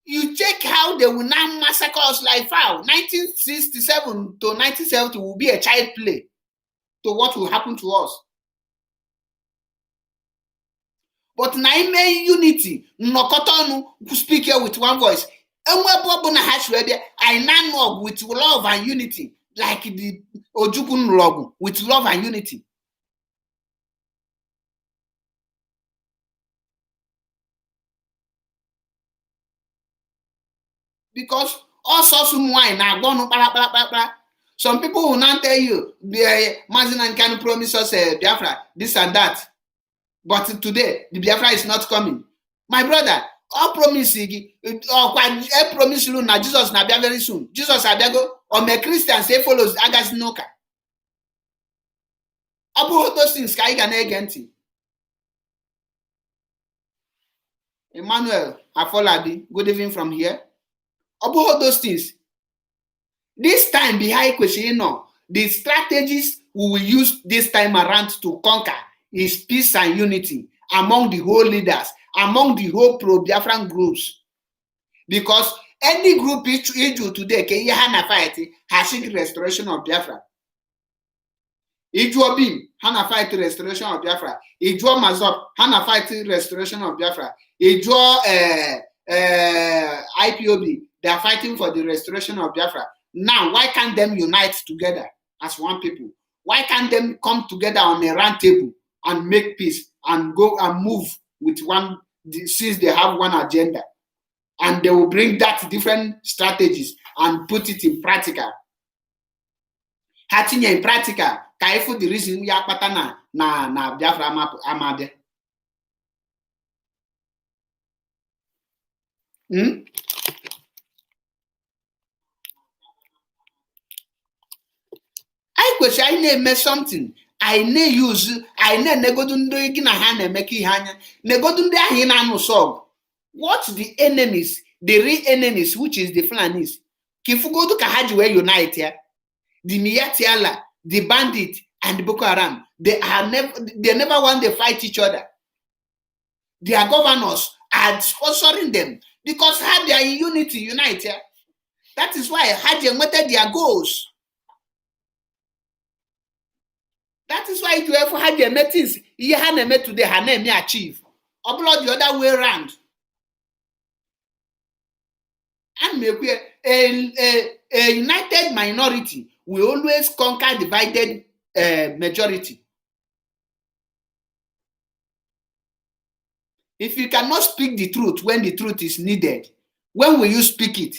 you check how they will now massacre us like how 1967 to 1970 will be a child play to what will happen to us. But now unity, Nokotonu speak here with one voice. I now know with love and unity, like the Ojukun log with love and unity. Because all sorts of wine are gone. Some people will not tell you, Mazinan can promise us Biafra, this and that. But today, the Biafra is not coming. My brother, all promise promise you na Jesus na bia very soon. Jesus abiago or my Christian say follows Agas Noka. All those things ka iga na egenti. Emmanuel Afolabi, good evening from here. All those things. This time behind question, the strategies we will use this time around to conquer is peace and unity among the whole leaders, among the whole pro-Biafran groups. Because any group issue today can fight has the restoration of Biafra. Ijuo Bim, Hana fight the restoration of Biafra. Ijuo Mazop, Hana fight the restoration of Biafra. Ijuo IPOB, they are fighting for the restoration of Biafra. Now, why can't them unite together as one people? Why can't them come together on a round table and make peace and go and move with one, since they have one agenda? And they will bring that different strategies and put it in practical. Hatching in practical, kaifu the reason we are patana na Biafra amade. I question I name something. I ne use I ne negodundo igina hana meki hanya. Negodundo ahina no sog. What the enemies, the real enemies, which is the Fulanis? Kifugodu Kahaji were unite here. The Miyatiala, the bandit, and the Boko Haram. They never want to fight each other. Their governors are sponsoring them because how they are in unity, unite here. That is why Haji wanted their goals. That is why you ever had your meetings. You had met today, her name achieve. Upload the other way around. And a united minority will always conquer divided majority. If you cannot speak the truth when the truth is needed, when will you speak it?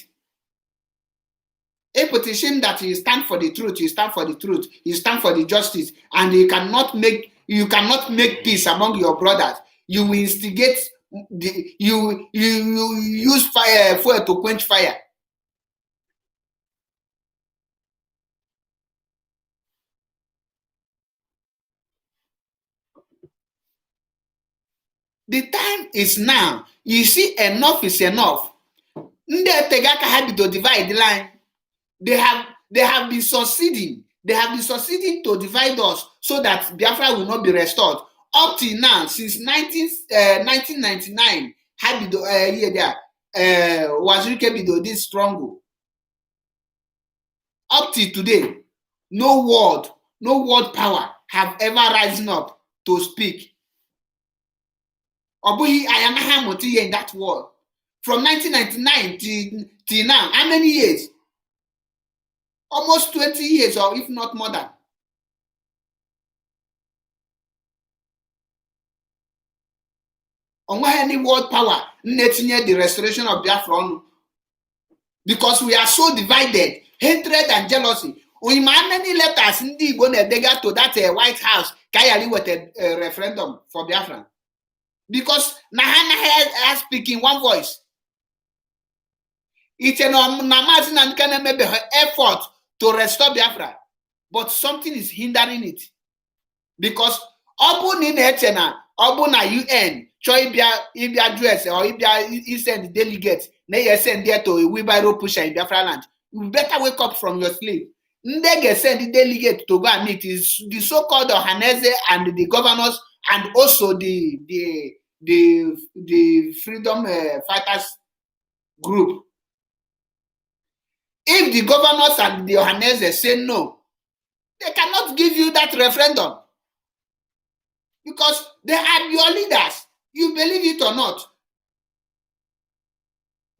A petition that you stand for the truth, you stand for the truth, you stand for the justice, and you cannot make peace among your brothers. You will instigate you use fire fuel to quench fire. The time is now. You see, enough is enough. Ndị Tegaka had to divide the line. They have been succeeding. They have been succeeding to divide us so that Biafra will not be restored. Up till now, since 1999, Habido Wazirike Bido this struggle. Up till today, no word power have ever risen up to speak. Obuhi Ayamaha Motiye in that word. From 1999 till now, how many years? Almost 20 years, or if not more than. On any world power, netinye the restoration of Biafra, because we are so divided, hatred and jealousy. We many letters ndị Igbo na-edega to that White House Kayali with a referendum for Biafra, because Nahana has speaking one voice. It's an amazing and can maybe effort to restore Biafra, but something is hindering it, because Obu ni na Obu na UN try Ibia address or Ibia send delegates, na send there to a wheelbarrow pusher in Biafra land. You better wake up from your sleep. Ndege send the delegate to go and meet is the so-called Ohaneze and the governors and also the freedom fighters group. If the governors and the Ohaneze say no, they cannot give you that referendum, because they are your leaders. You believe it or not,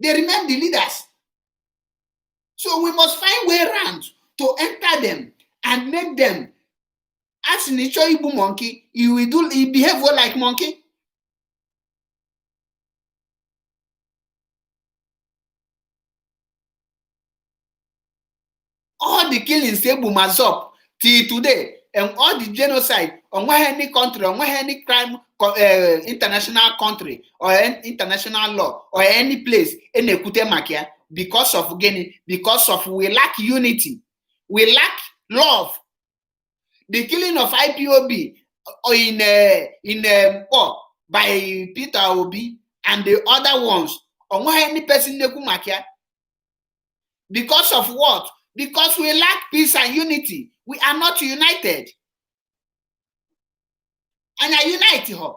they remain the leaders. So we must find way around to enter them and make them, as Nicho Ibu monkey, he behave like monkey. All the killings Ebu Mazop till today, and all the genocide on any country, on any crime, international country or international law or any place in Ekute Makia, because of we lack unity, we lack love. The killing of IPOB in by Peter Obi and the other ones on any person in Makia, because of what? Because we lack peace and unity. We are not united. And I unite her.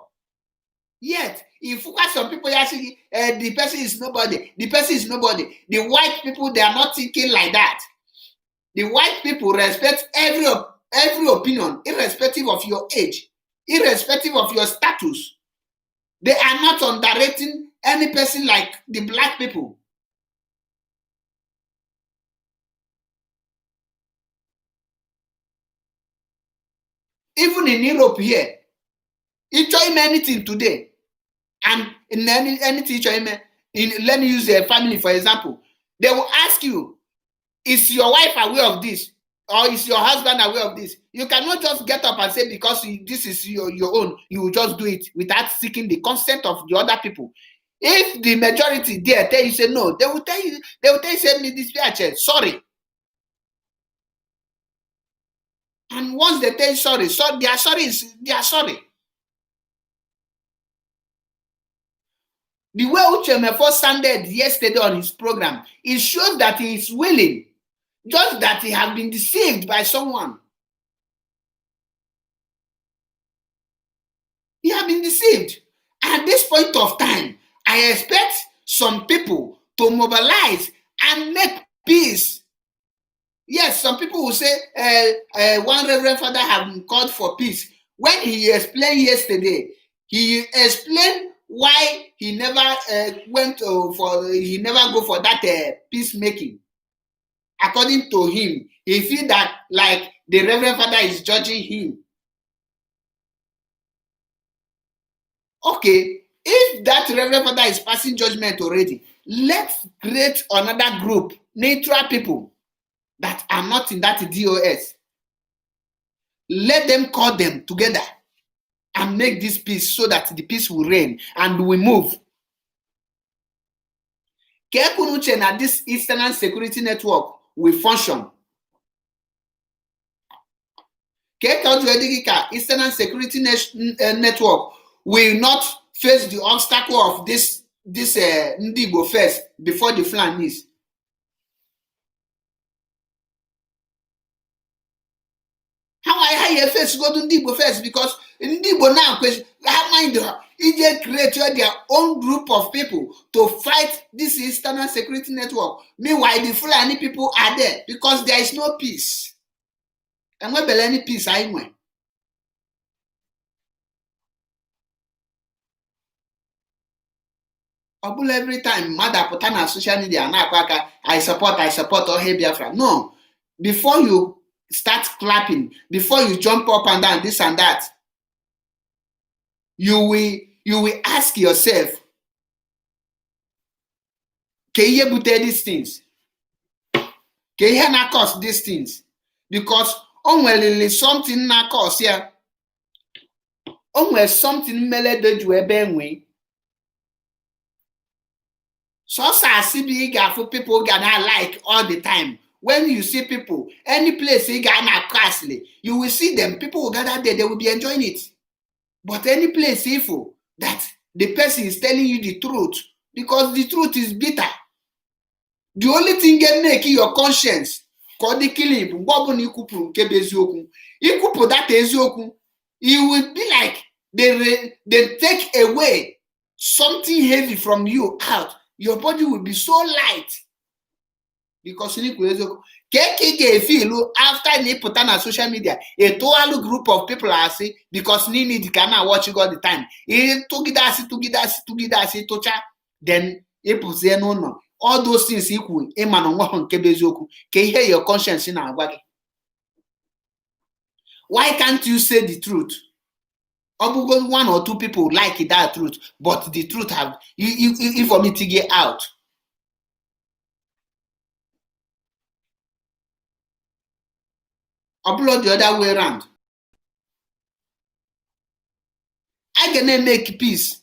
Yet, if some people are saying the person is nobody, the person is nobody. The white people, they are not thinking like that. The white people respect every opinion, irrespective of your age, irrespective of your status. They are not underrating any person like the black people. Even in Europe here, you join anything today, and in anything let me use a family for example. They will ask you, is your wife aware of this, or is your husband aware of this? You cannot just get up and say because this is your own, you will just do it without seeking the consent of the other people. If the majority there tell you say no, they will tell you say me this sorry. And once they tell you sorry, so they are sorry. The way Uchemefo sounded yesterday on his program, it shows that he is willing, just that he has been deceived by someone. He has been deceived. At this point of time, I expect some people to mobilize and make peace. Yes, some people will say one Reverend Father have called for peace. When he explained yesterday, he explained why he never go for that peacemaking. According to him, he feel that like the Reverend Father is judging him. Okay, If that Reverend Father is passing judgment already, let's create another group, neutral people that are not in that DOS. Let them call them together and make this peace so that the peace will reign and we move. Kekunuche na this Eastern Security Network will function. Eastern Security Network will not face the obstacle of this Ndigbo first before the Fulanis. How you face go to Ndigbo first? Because Ndigbo now mind they create their own group of people to fight this Eastern Security Network. Meanwhile, the Fulani people are there because there is no peace. And when any peace I went. Every time mother put on social media I support all hey Biafra. No, before you start clapping, before you jump up and down, this and that, you will ask yourself, can you put these things? Can you not cause these things? Because only something na cause here. Only something mele de ju ebe so CBE for people gonna like all the time. When you see people, any place you gonna costly, you will see them. People will gather there, they will be enjoying it. But any place evil that the person is telling you the truth, because the truth is bitter. The only thing can make your conscience called the killing. That you will be like they take away something heavy from you out. Your body will be so light because you feel after they put on social media, a total group of people are saying because you need to come and watch you all the time. Then no. All those things equal. Can hear your conscience in our body. Why can't you say the truth? One or two people like that truth, but the truth have you for me to get out. Upload the other way around. I can make peace.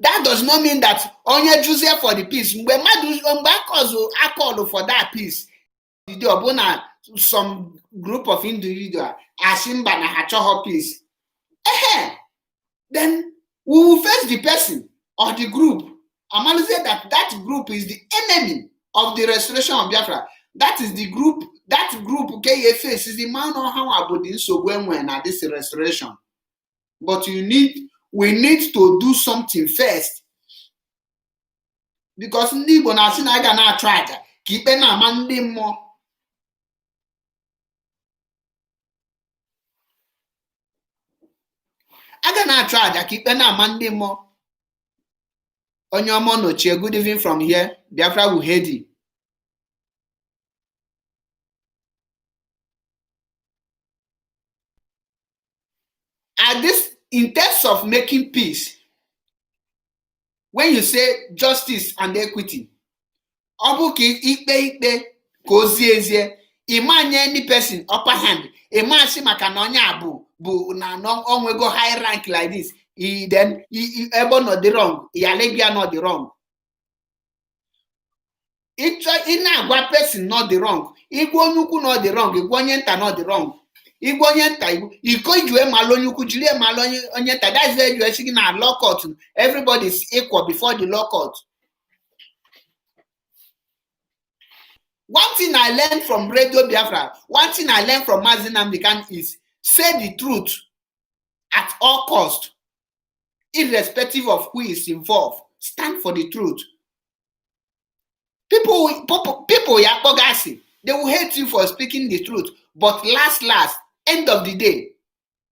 That does not mean that only Jews here for the peace. When I call for that peace, some group of individuals Ashimba na hachoho peace. Then we will face the person or the group. I'm say that group is the enemy of the restoration of Biafra. That is the group. That group KFS is the man or how about this so when at this restoration. But we need to do something first. Because Nibo na sin I gonna try to keep an amanding more. I gonna try to keep an amanding more. On your monoche, good evening from here. Biafra will head you. At this, in terms of making peace, when you say justice and equity, any person upper hand, a man go high rank like this, then he able not the wrong, he not the wrong. One person not the wrong, Igwonyuku not the wrong, Igwonyenta not the wrong. That's where you are seeing a law court. Everybody is equal before the law court. One thing I learned from Radio Biafra, one thing I learned from Mazi Nnamdi Kanu is say the truth at all cost, irrespective of who is involved. Stand for the truth. People, they will hate you for speaking the truth, but last, end of the day,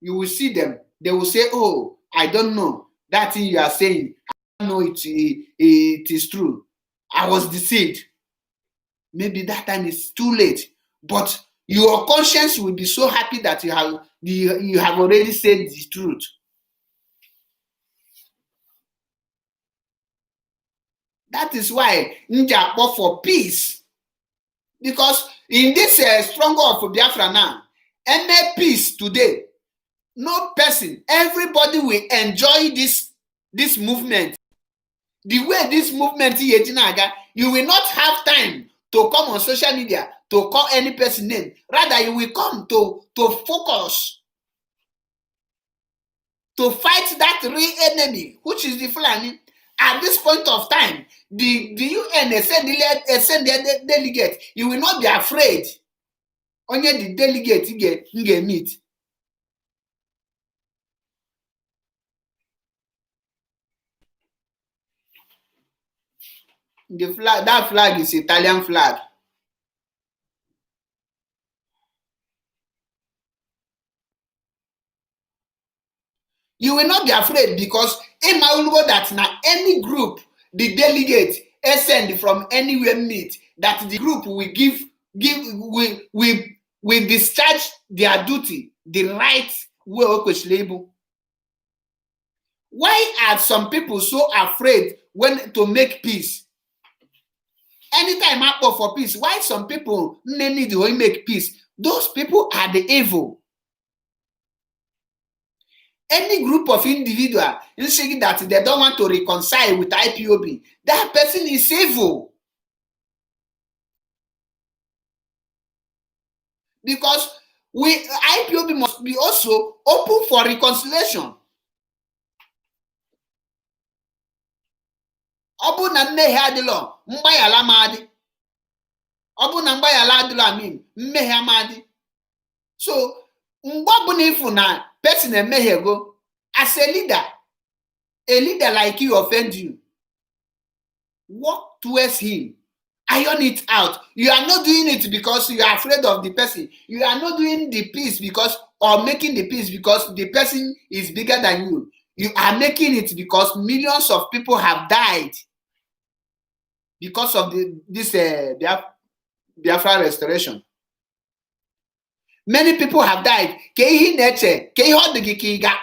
you will see them. They will say, "Oh, I don't know that thing you are saying. I don't know it is true. I was deceived." Maybe that time is too late, but your conscience will be so happy that you have already said the truth. That is why Nja fought for peace. Because in this struggle of Biafra now, any peace today, no person, everybody will enjoy this movement. The way this movement is, you will not have time to come on social media to call any person name. Rather, you will come to focus, to fight that real enemy, which is the Fulani. At this point of time, the UN send their delegate. You will not be afraid. Only the delegate you get meet. The flag, that flag is Italian flag. You will not be afraid because in my that now any group, the delegate send from anywhere meet, that the group will will discharge their duty the right way label. Why are some people so afraid when to make peace? Anytime I go for peace, why some people need to make peace? Those people are the evil. Any group of individuals saying that they don't want to reconcile with IPOB, that person is evil. Because IPOB must be also open for reconciliation. Obu na mmehie adịlọ, mgbaghara amadi. Obu na mgbaghara adịlọ amin, mmehie amadi. So, mgbe ọbụna ifu na person emehie go, as a leader like you offend you, walk towards him, iron it out. You are not doing it because you are afraid of the person. You are not doing the peace because, or making the peace because the person is bigger than you. You are making it because millions of people have died because of this Biafra restoration. Many people have died.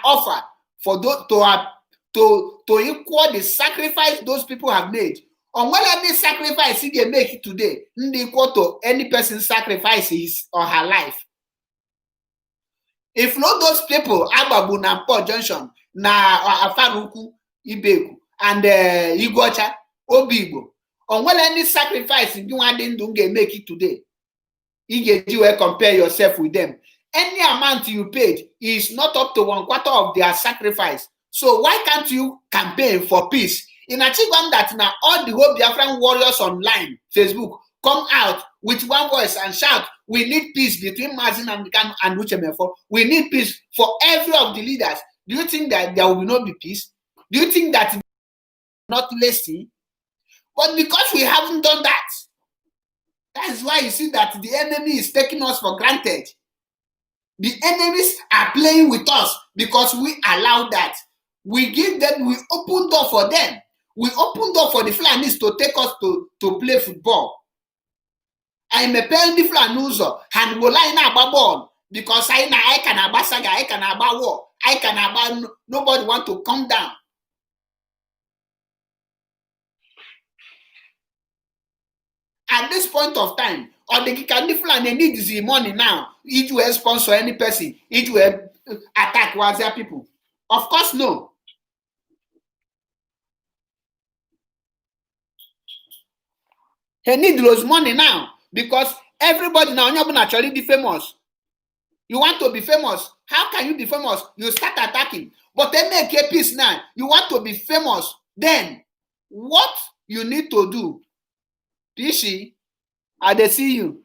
Offer for those to equal the sacrifice those people have made. On what any sacrifice he can make today, equal to any person's sacrifice his or her life. If not those people, Ababu na Port Junction, na Afaruku, Ibeku, and Igocha, Obigo, on what any sacrifice you didn't make it today, you will compare yourself with them. Any amount you paid is not up to 1/4 of their sacrifice. So why can't you campaign for peace? In achievement that now all the whole Biafran warriors online, Facebook, come out with one voice and shout, we need peace between Mazin and Uchemefo. We need peace for every of the leaders. Do you think that there will not be peace? Do you think that not listening? But because we haven't done that, that's why you see that the enemy is taking us for granted. The enemies are playing with us because we allow that. We give them, we open door for them. We open door for the Fulanis to take us to play football. I'm a parent the Fulanuzo and will line up a ball because I can abasaga, I can about war, I can about nobody want to come down. At this point of time, or the Fulani need the money now. It will sponsor any person. It will attack Wazia people. Of course, no. He need those money now because everybody now naturally be famous. You want to be famous. How can you be famous? You start attacking. But they make a peace now. You want to be famous. Then what you need to do? PC, I see you.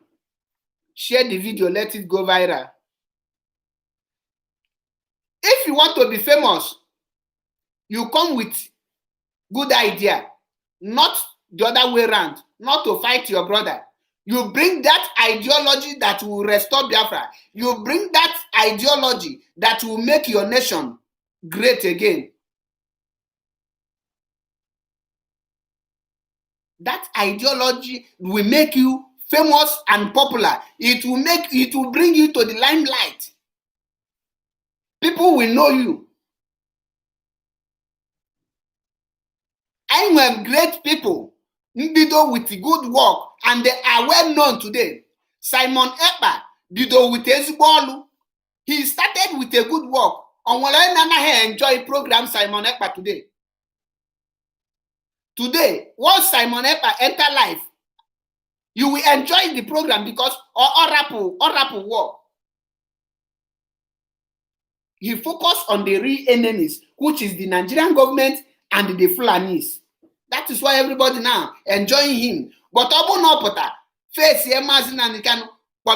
Share the video, let it go viral. If you want to be famous, you come with good idea, not the other way around, not to fight your brother. You bring that ideology that will restore Biafra. You bring that ideology that will make your nation great again. That ideology will make you famous and popular. It will bring you to the limelight. People will know you. I'm a great people. Ndido with good work, and they are well known today. Simon Ekpa dido with ezigbo olu. He started with a good work. Onwere na enjoy program Simon Ekpa today. Today, once Simon Ekpa enter life, you will enjoy the program because Orapu war. He focused on the real enemies, which is the Nigerian government and the Fulanis. That is why everybody now enjoying him. But Obu no pota face Mazin and can or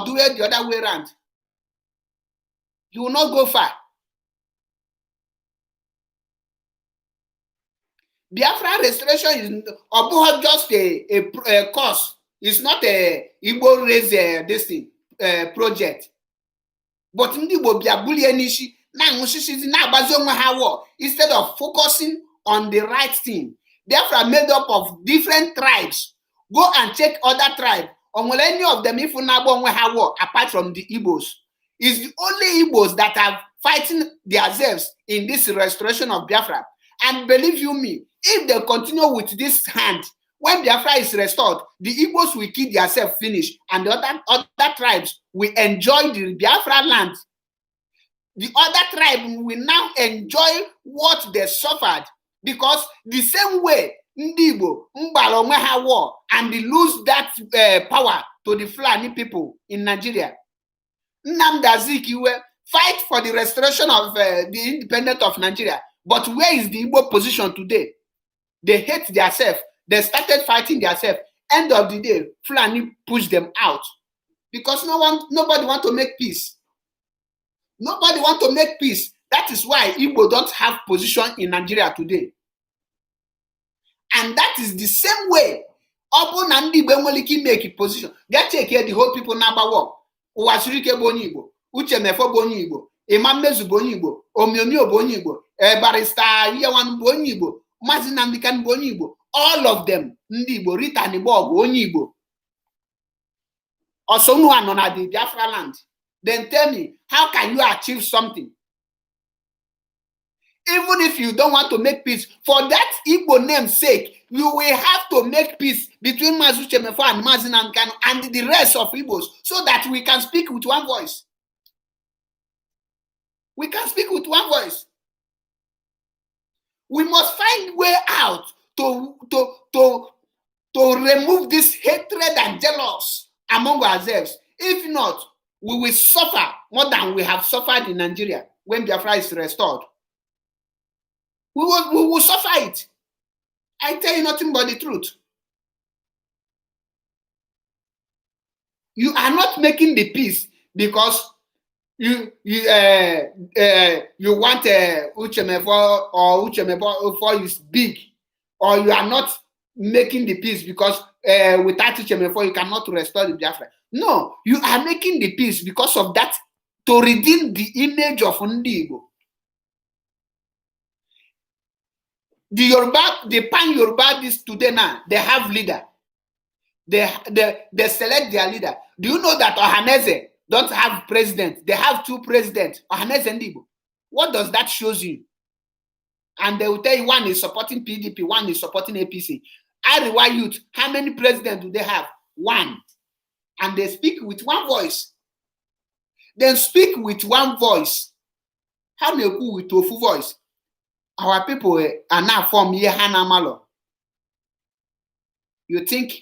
do it the other way around. You will not go far. Biafra restoration is Obu just a course. It's not a Igbo raise this thing project. But ndị Igbo bịa bulie n'isi na-anwụsịsịzi na-agbazi onwe ha war instead of focusing on the right thing. Therefore, made up of different tribes. Go and check other tribes. Or will any of them if you have war apart from the Igbos? It's the only Igbos that are fighting themselves in this restoration of Biafra. And believe you me, if they continue with this hand, when Biafra is restored, the Igbos will kill themselves finish, and the other tribes will enjoy the Biafra land. The other tribe will now enjoy what they suffered, because the same way ndị Igbo mgbara onwe ha war and they lose that power to the Fulani people in Nigeria. Nnamdi Azikiwe fight for the restoration of the independence of Nigeria, but where is the Igbo position today? They hate themselves. They started fighting themselves. End of the day, Fulani pushed them out because nobody want to make peace. Nobody want to make peace. That is why Igbo don't have position in Nigeria today. And that is the same way. Obu na ndị Igbo enwere ike make a position. Get check here the whole people number one. Uwasirike bụ onye Igbo, Uchemefo bụ onye Igbo, Imam Mezu bụ onye Igbo, Omiomio bụ onye Igbo, Barrister Iyewan bụ onye Igbo, Mazi Nnamdi Kanu bụ onye Igbo. All of them ndị Igbo, Rita Nibog bụ onye Igbo. Osonu anọ na the Biafra land. Then tell me, how can you achieve something? Even if you don't want to make peace, for that Igbo name's sake, you will have to make peace between Mazi Uchemefo and Mazi Nnamdi Kanu and the rest of Igbos so that we can speak with one voice. We can speak with one voice. We must find way out to remove this hatred and jealousy among ourselves. If not, we will suffer more than we have suffered in Nigeria when Biafra is restored. We will suffer it. I tell you nothing but the truth. You are not making the peace because you want Uchemefo or Uchemefo is big, or you are not making the peace because without Uchemefo you cannot restore the Biafra. No, you are making the peace because of that, to redeem the image of Ndi Igbo. The Yoruba, the Pan-Yoruba this today now, they have leader. They select their leader. Do you know that Ohaneze don't have president? They have two presidents, Ohaneze and Igbo. What does that show you? And they will tell you one is supporting PDP, one is supporting APC. Ariwa youth, how many presidents do they have? One. And they speak with one voice. Then speak with one voice. How many go with tofu voice? Our people are now from Yehana Malo. You think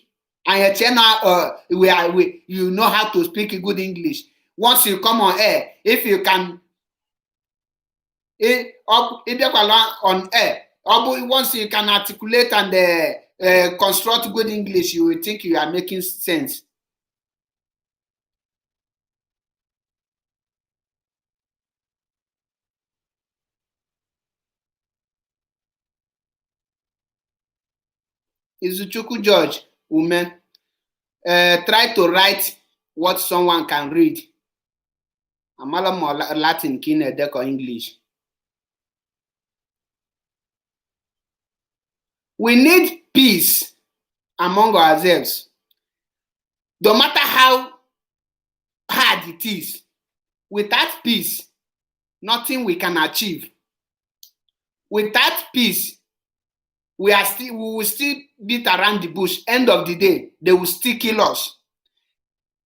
you know how to speak good English. Once you come on air, if you can on air, once you can articulate and construct good English, you will think you are making sense. Izuchukwu George Ume, try to write what someone can read. Amala more Latin, Kinedek or English. We need peace among ourselves. No matter how hard it is, without peace, nothing we can achieve. Without peace, we will still beat around the bush. End of the day, they will still kill us.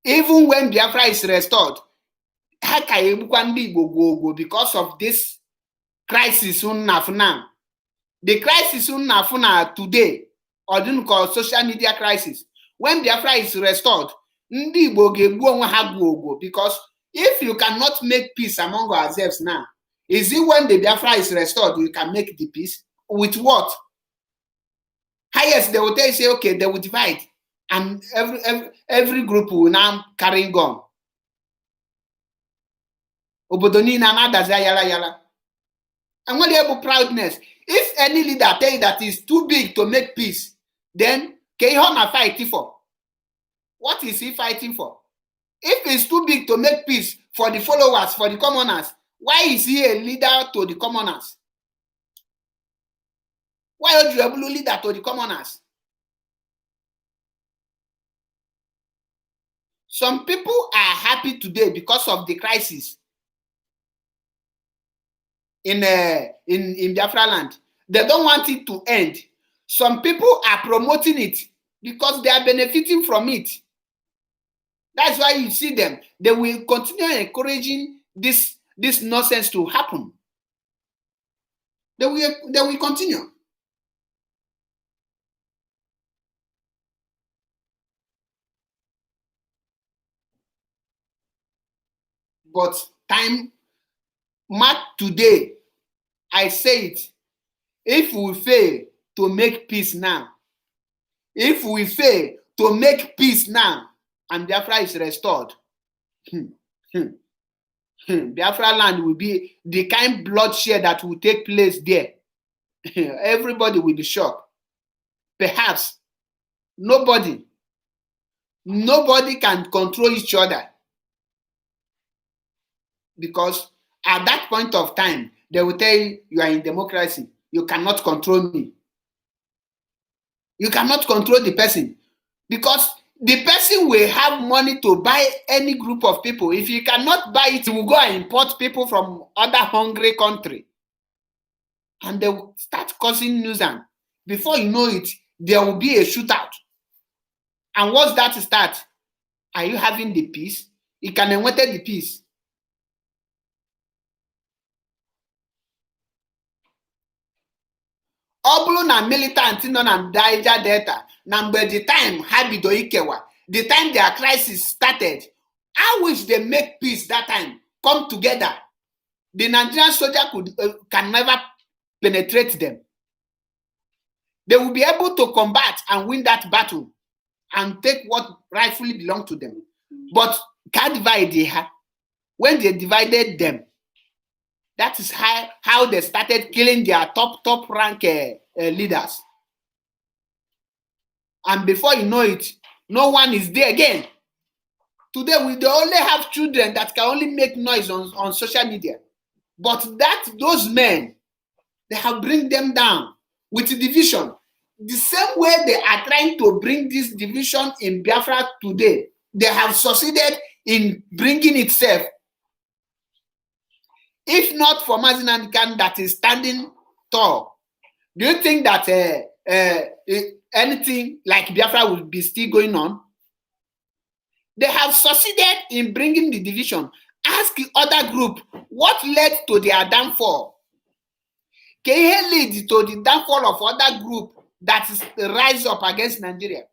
Even when Biafra is restored, because of this crisis now. The crisis now today, or didn't call social media crisis. When Biafra is restored, because if you cannot make peace among ourselves now, is it when the Biafra is restored you can make the peace? With what? Highest they will tell you, say, okay, they will divide, and every group will now carry gun. Obodoni na yala. And when they have proudness, if any leader tell you that is too big to make peace, then Kehona fighting for. What is he fighting for? If it's too big to make peace for the followers, for the commoners, why is he a leader to the commoners? Why are you a leader to the commoners? Some people are happy today because of the crisis in Biafra land. They don't want it to end. Some people are promoting it because they are benefiting from it. That's why you see them. They will continue encouraging this nonsense to happen. They will continue. But time mark today, I say it. If we fail to make peace now, and Biafra is restored, Biafra land will be the kind bloodshed that will take place there. Everybody will be shocked. Perhaps nobody can control each other, because at that point of time, they will tell you, you are in democracy. You cannot control me. You cannot control the person, because the person will have money to buy any group of people. If you cannot buy it, he will go and import people from other hungry country. And they will start causing nuisance. Before you know it, there will be a shootout. And once that starts, are you having the peace? You can enwete the peace. Ọ bụrụ na militant nọ na Niger Delta na mgbe the time ha bido ikewa, the time their crisis started, I wish they make peace that time, come together. The Nigerian soldier can never penetrate them. They will be able to combat and win that battle and take what rightfully belongs to them. But can't divide her. When they divided them, that is how they started killing their top rank leaders. And before you know it, no one is there again. Today, we only have children that can only make noise on social media. But those men, they have bring them down with division. The same way they are trying to bring this division in Biafra today, they have succeeded in bringing itself. If not for Mazi Nnamdi Kanu that is standing tall, do you think that anything like Biafra will be still going on? They have succeeded in bringing the division. Ask the other group, what led to their downfall? Can you lead to the downfall of other group that is rise up against Nigeria?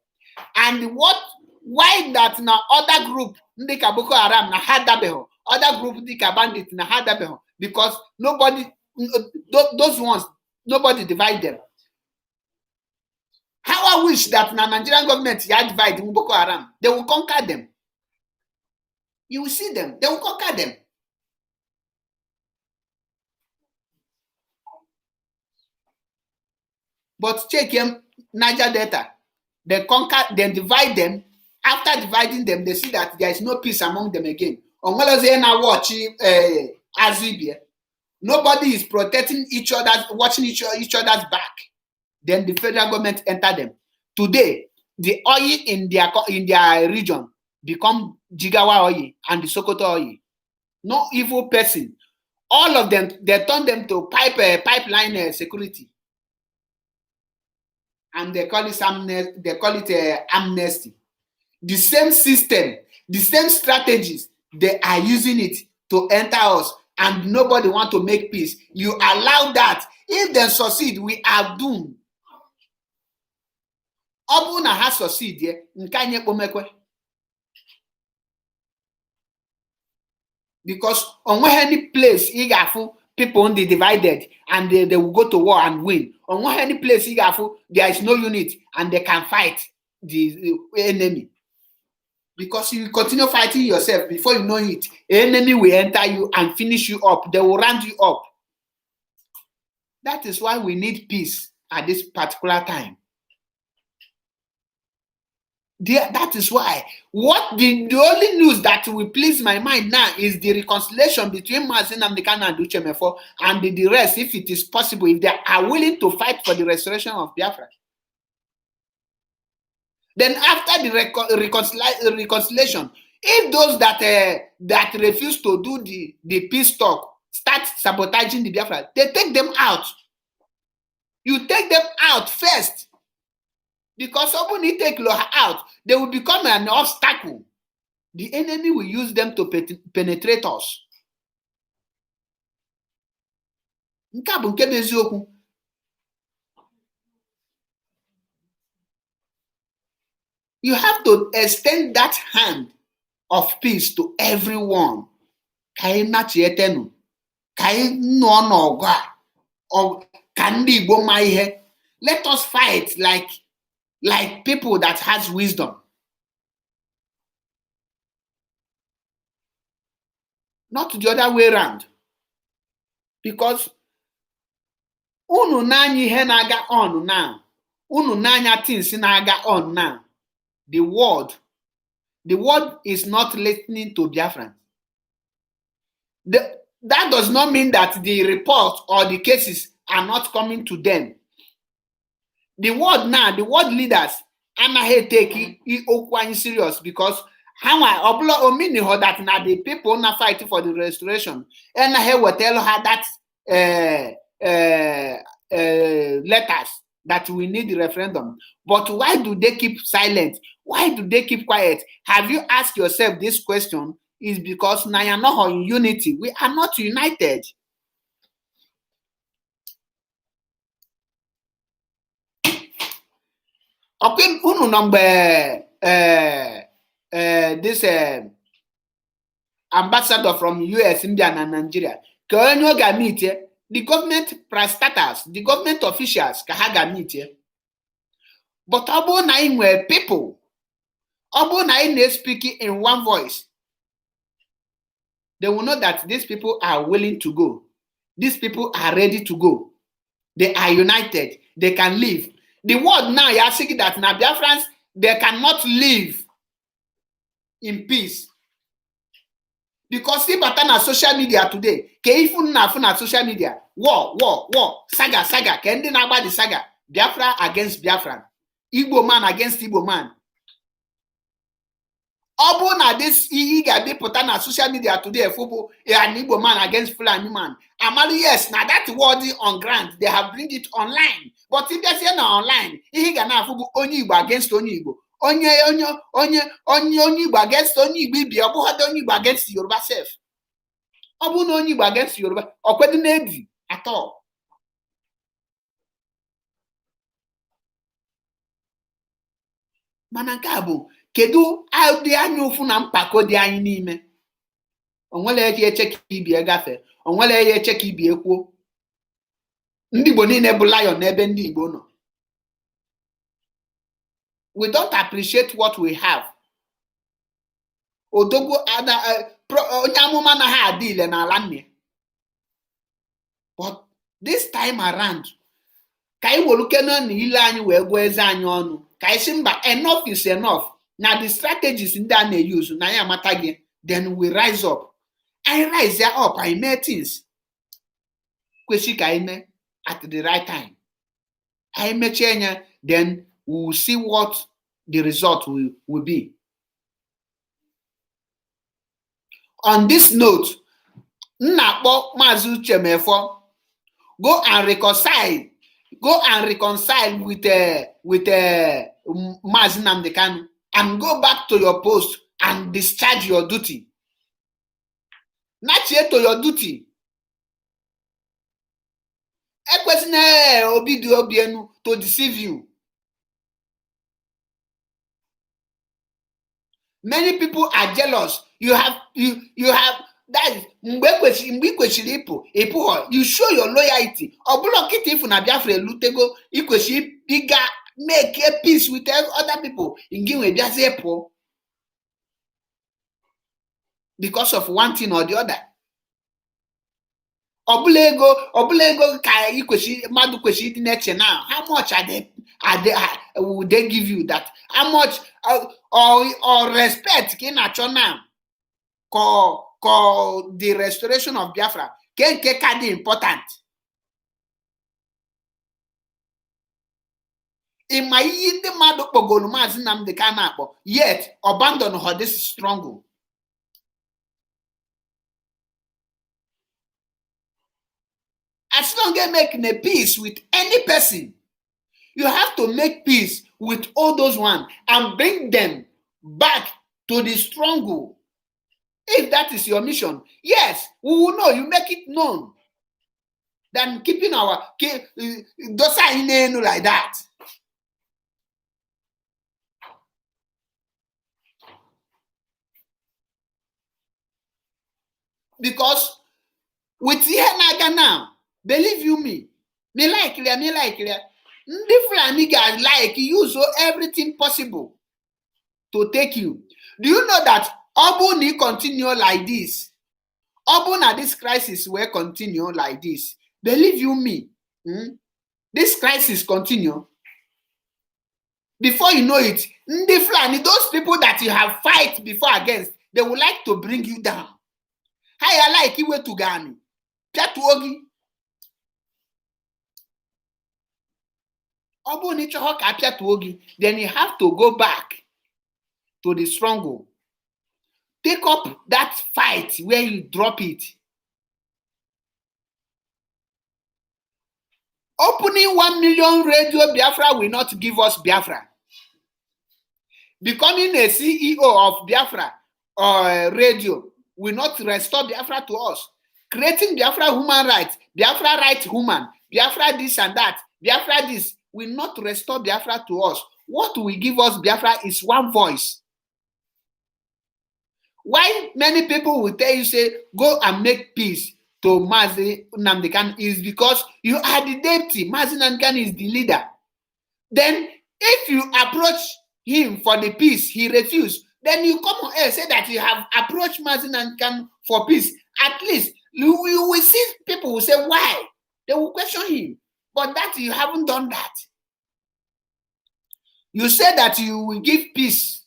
And why that now other group, Ndika Boko Haram, na Hadabeho, other group, Ndika Bandit, na Hadabeho, because those ones, nobody divide them. How I wish that the Nigerian government divide Boko Haram, they will conquer them. You will see them, they will conquer them. But check them, Niger Delta, they conquer, then divide them. After dividing them, they see that there is no peace among them again. Nobody is protecting each other, watching each other's back. Then the federal government enter them. Today, the oil in their region become Jigawa oil and the Sokoto oil. No evil person. All of them, they turn them to pipeline security. and they call it amnesty. The same system, the same strategies, they are using it to enter us, and nobody want to make peace. You allow that. If they succeed, we are doomed. Ọ bụrụ na ha succeed, nke anyị ekpomekwe. Because on any place ị ga-afụ people dey divided and they will go to war and win. On any place ị ga-afụ there is no unit and they can fight the enemy. Because you continue fighting yourself, before you know it, enemy will enter you and finish you up. They will round you up. That is why we need peace at this particular time. That is why the only news that will please my mind now is the reconciliation between Mazi Nnamdi Kanu and Uche Mefo, and the rest, if it is possible, if they are willing to fight for the restoration of Biafra. Then after the reconciliation, if those that refuse to do the peace talk start sabotaging the Biafra, they take them out. You take them out first. Because someone need to take Loha out, they will become an obstacle. The enemy will use them to penetrate us. You have to extend that hand of peace to everyone. Let us fight like people that has wisdom. Not the other way around. Because unu nanya ihe na-aga on now. Unu nanya things na-aga on now. The world is not listening to Biafran. That does not mean that the report or the cases are not coming to them. The world now, the world leaders, anaghị take okwu serious, because how oblo omini ho that na the people na fighting for the restoration. Anaghị will tell her that letters that we need the referendum. But why do they keep silent? Why do they keep quiet? Have you asked yourself this question? Is because na ya no in unity. We are not united. Okay, unu number this ambassador from US, India, and Nigeria. Can you go meet here? The government parastatals, the government officials, can meet here. But abo na were people. Abo na speaking in one voice. They will know that these people are willing to go. These people are ready to go. They are united. They can live. The world now, you are saying that now Biafrans, they cannot live in peace. Because see button on social media today, even na social media, war, saga, kendi na about the saga, Biafra against Biafran, Igbo man against Igbo man. Obo na this ga be put on social media today, football, an Igbo man against Fulani man. Amali, yes, now that word on ground, they have bring it online. But if they say now online, he can have only Igbo against only Igbo. Onye Igbo against only Igbo, Obo had only Igbo against Yoruba self. Obo no only Igbo against Yoruba, or kwedi at all. Manankabu, kedu how the annual funam pako di anyị n'ime. Onwele eke check ibi agafe, onwele eke check ibi ekwo. Ndị Igbo niile bụ lion n'ebe ndị Igbo nọ. We don't appreciate what we have. Odogwu onye amụma na ha adị ile n'ala nne. But this time around, ka anyị woluke na ile anyị wee gụọ eze anyị ọnụ. Ka anyị sị mba, enough is enough. Now the strategies in that they use, na ya mata gị, then we rise up. I rise up, I make things. Kwesị ka anyị mee at the right time. I make change, then we will see what the result will be. On this note, Nnakpo Mazi Uche Mefo, go and reconcile go and reconcile with Mazi Nnamdi Kanu and go back to your post and discharge your duty. Not yet to your duty. To deceive you. Many people are jealous. You have that is you show your loyalty. If na Biafra elutego, bigger make a peace with other people. Because of one thing or the other. Obulego ka madu now. How much would they give you that? How much or respect now? Call the restoration of Biafra. Can important. In my yinde madu pogonu Mazi Nnamdi Kanu, yet abandon her this struggle. As long as making a peace with any person, you have to make peace with all those ones and bring them back to the struggle. If that is your mission, yes, we will know. You make it known than keeping our dosa in like that. Because with Yenaga now, believe you me like clear. Different niggas like use everything possible to take you. Do you know that Obuni continue like this? Obuna this crisis will continue like this. Believe you me, this crisis continue. Before you know it, those people that you have fight before against, they would like to bring you down. How like Iwe Tugami, Piatuogi. Then you have to go back to the struggle. Take up that fight where you drop it. Opening 1 million radio Biafra will not give us Biafra. Becoming a CEO of Biafra or radio will not restore Biafra to us. Creating Biafra human rights, Biafra right human, Biafra this and that, Biafra this will not restore Biafra to us. What will give us Biafra is one voice. Why many people will tell you, say, go and make peace to Mazi Nnamdi Kanu is because you are the deputy. Mazi Nnamdi Kanu is the leader. Then if you approach him for the peace, he refused. Then you come on air, say that you have approached Mazi Nnamdi Kanu for peace. At least you will see people will say why. They will question him. But that you haven't done that. You said that you will give peace,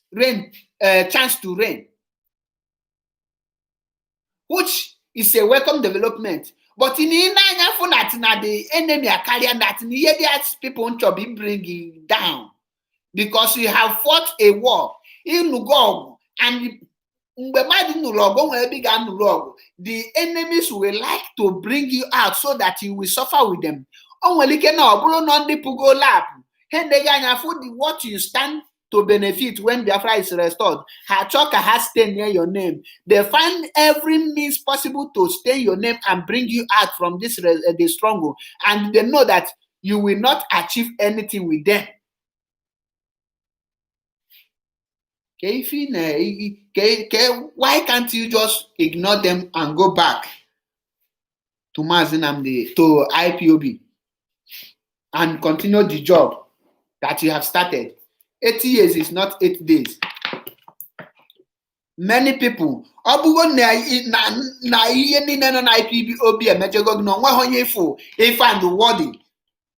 chance to reign, which is a welcome development. But in the enemy are carrying that people to be bringing down because we have fought a war in Lugog and the enemies will like to bring you out so that you will suffer with them. What you stand to benefit when Biafra is restored. Hachoka has stayed near your name. They find every means possible to stay your name and bring you out from this the struggle. And they know that you will not achieve anything with them. Why can't you just ignore them and go back to Mazi Nnamdi, to IPOB, and continue the job that you have started? 80 years is not 8 days. Many people,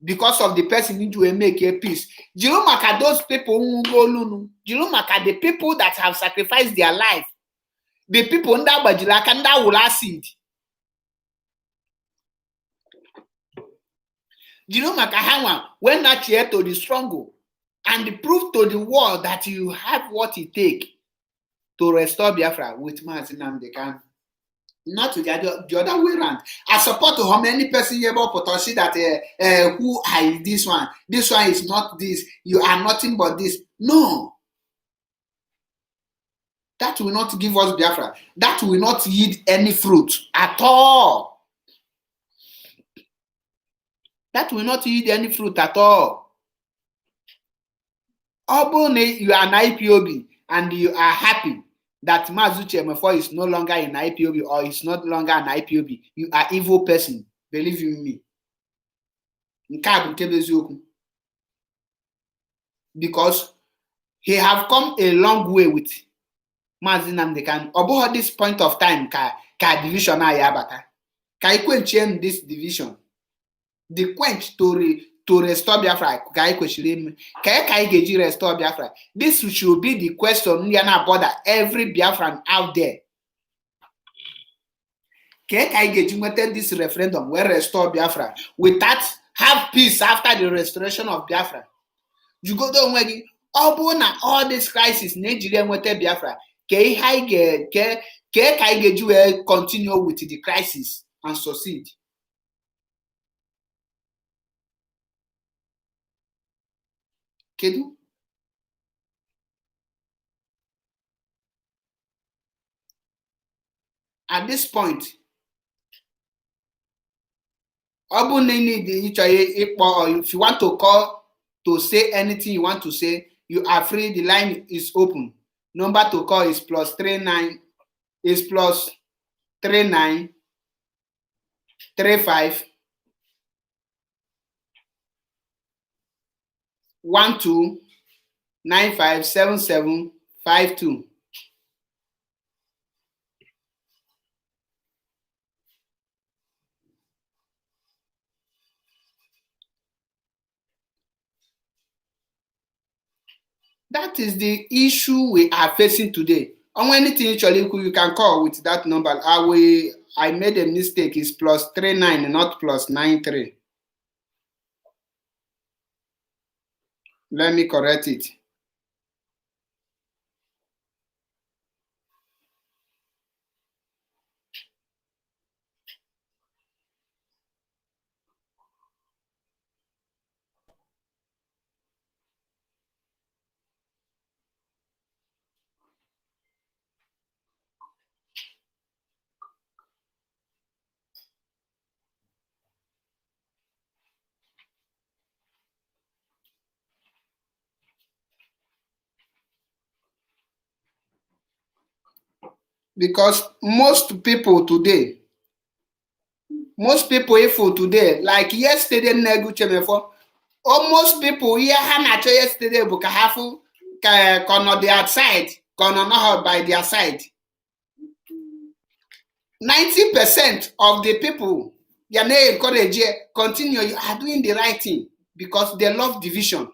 because of the person need to make a peace. Jirumaka, those people who go lunu. Jirumaka, the people that have sacrificed their life. The people in that Bajilakanda will acid. Jirumaka Hawa went not here to the struggle and prove to the world that you have what it takes to restore Biafra with Mazi Nnamdi Kanu. not the other way around. I support how many person here but see that who are this one? This one is not this. You are nothing but this. No, that will not give us Biafra. That will not yield any fruit at all. That will not yield any fruit at all. Although you are an IPOB and you are happy that Mazi Uche Mefo is no longer in IPOB or is not longer an IPOB, you are evil person. Believe you me. Because he have come a long way with Mazi Nnamdi Kanu. About this point of time, ka division ayabata. Ka quench this division. The quench to restore Biafra. Ka geji restore Biafra. This should be the question about every Biafran out there. This referendum will restore Biafra without have peace after the restoration of Biafra. You go down where all this crisis Nigeria nwete Biafra. Continue with the crisis and succeed. Kedu? At this point, if you want to call to say anything you want to say, you are free. The line is open. Number to call is +39 35 12 95 77 52. That is the issue we are facing today. On anything you can call with that number. I made a mistake. It's +39, not +93. Let me correct it. Because most people today, like yesterday, almost people here yesterday their side, by their side. 90% of the people encourage continue, you are doing the right thing because they love division.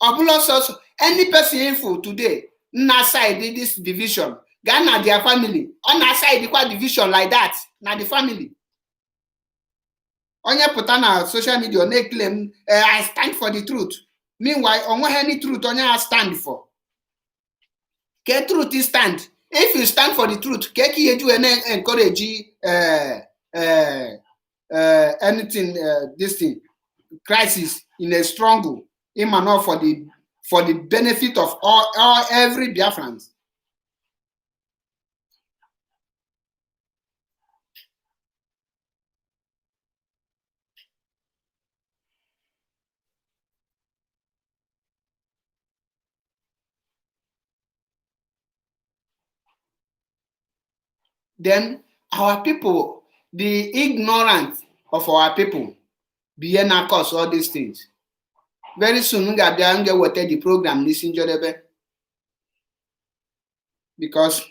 Also, any person info today, na side this division, Ghana their family, on our side equal division like that, na the family. Onye put na social media, they claim I stand for the truth. Meanwhile, on any truth, onye stand for. Ke truth is stand. If you stand for the truth, you encourage anything, this thing, crisis in a struggle, in manner for the benefit of every Biafrans. Then our people, the ignorance of our people, begin to cause all these things. Very soon, we get the program listen because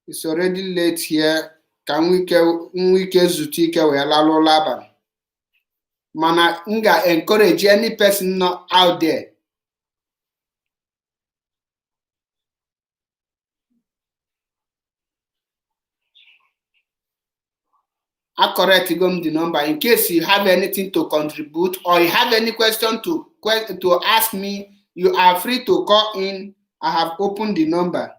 it's already late here. Can we zutike we lalo laban? Mana nga encourage any person not out there. I correct the number in case you have anything to contribute or you have any question to ask me. You are free to call in. I have opened the number.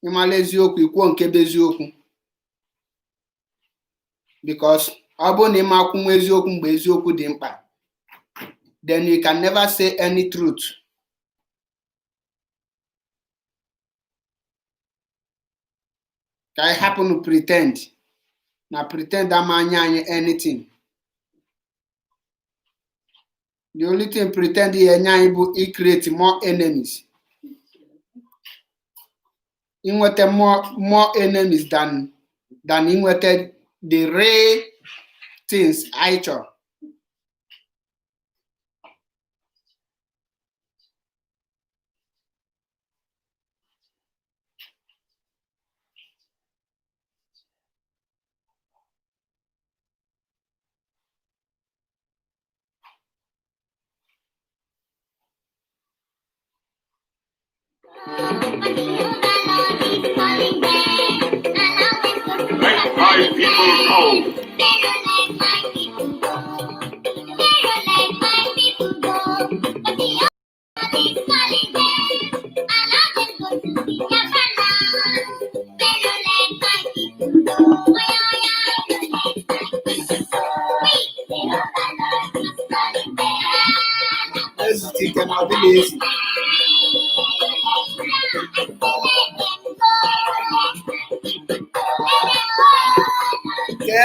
ịmala eziokwu ikwuo nke bụ eziokwu, because ọ bụrụ na ịmakwunwe eziokwu mgbe eziokwu dị mkpa, then you can never say any truth. Ka anyị hapụ na pretend ama anya anyị anything. The only thing pretend ihe enye anyị bụ create more enemies. Inweta more enemies than inweta the real things anyị chọrọ. Let my people go.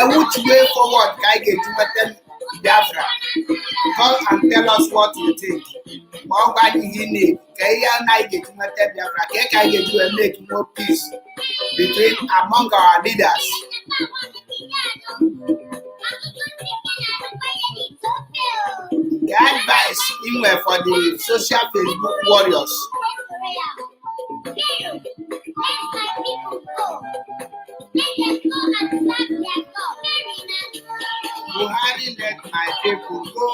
Which way forward ka anyị ga-eji nweta Biafra? Come and tell us what you think. Ma ọ gwa anyị ihe ị na-ekwu ka ihe anyị ga-eji nweta Biafra, ka anyị ga-eji make more peace between among our leaders. The advice inwe for the social Facebook warriors. Buhari, let my people go.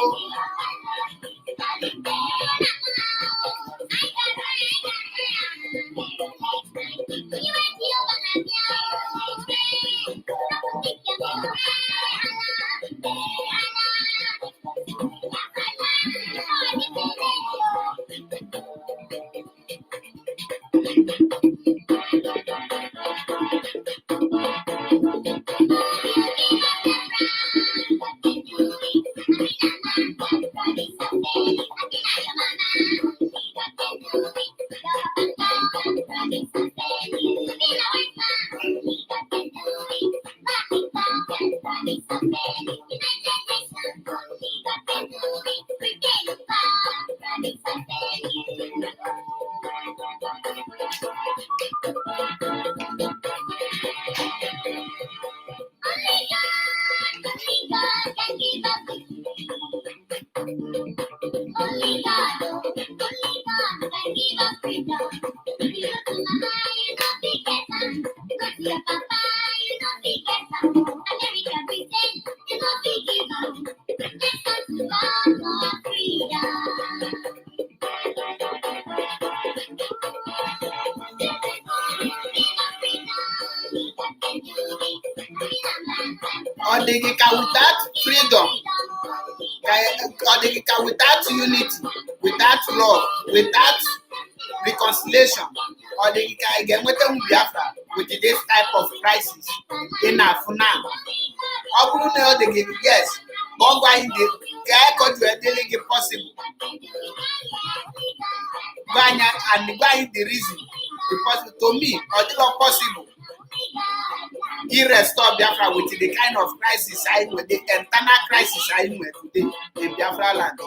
Without freedom, without unity, without love, without reconciliation, or the Biafra with this type of crisis in Afuna. Yes, but why the guy got you dealing possible? And why the reason? Because to me, or not possible. He restored Biafra with the kind of crisis with the internal crisis today in Biafra land.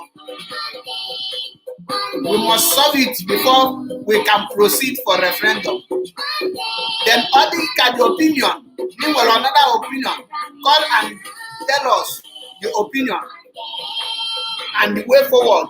We must solve it before we can proceed for referendum. Then others can the opinion. Meanwhile, another opinion. Call and tell us the opinion and the way forward.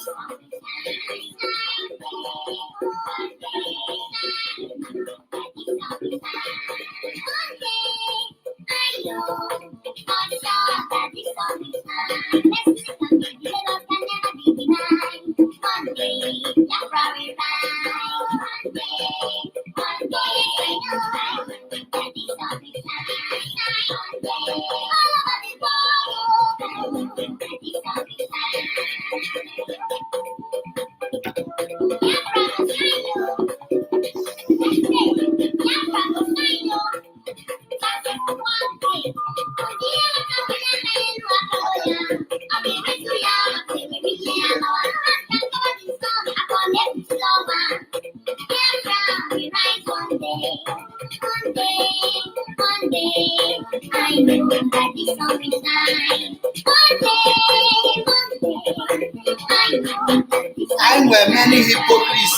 I were many hypocrites,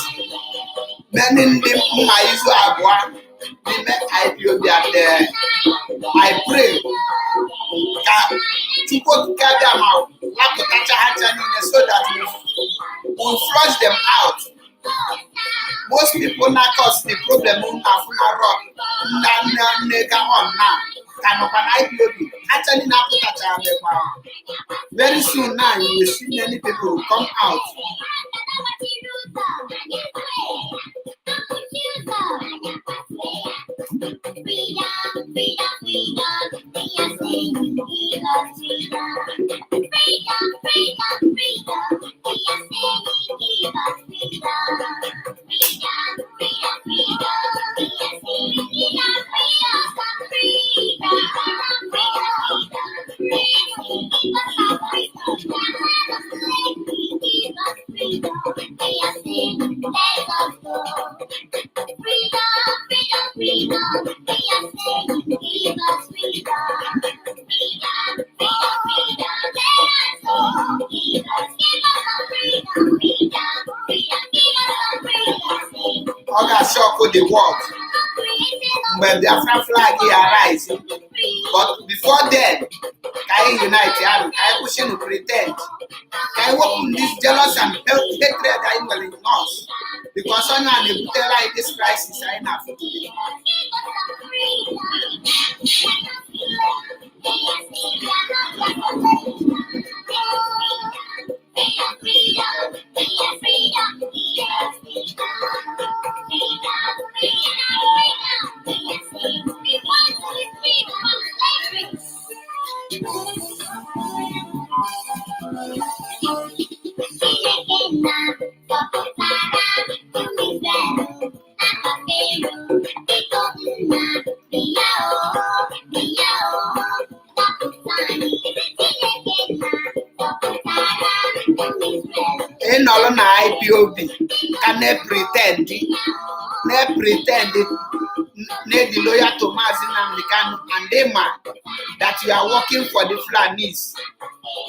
many Maizu Agua, IPOB and I pray to go get them out, so that we'll flush them out. Most people now cause the problem on now. IPOB. Actually, now very soon now you will see many people come out. Others shock the world when the African flag arise. But before then, can you unite? Can you push to pretend? Can you open this jealous and hatred that you will in us? Because on an this crisis, I have today. In IPOB, can they pretend? They pretend the lawyer to Mazin and they man that you are working for the Fulanis.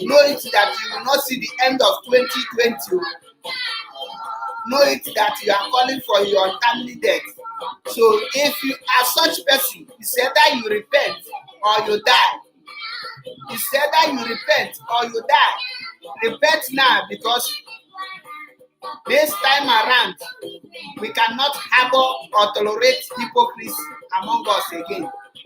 Know it that you will not see the end of 2020. Know it that you are calling for your untimely death. So if you are such person, it's either you repent or you die. It's either you repent or you die. Repent now, because this time around we cannot harbor or tolerate hypocrisy among us again.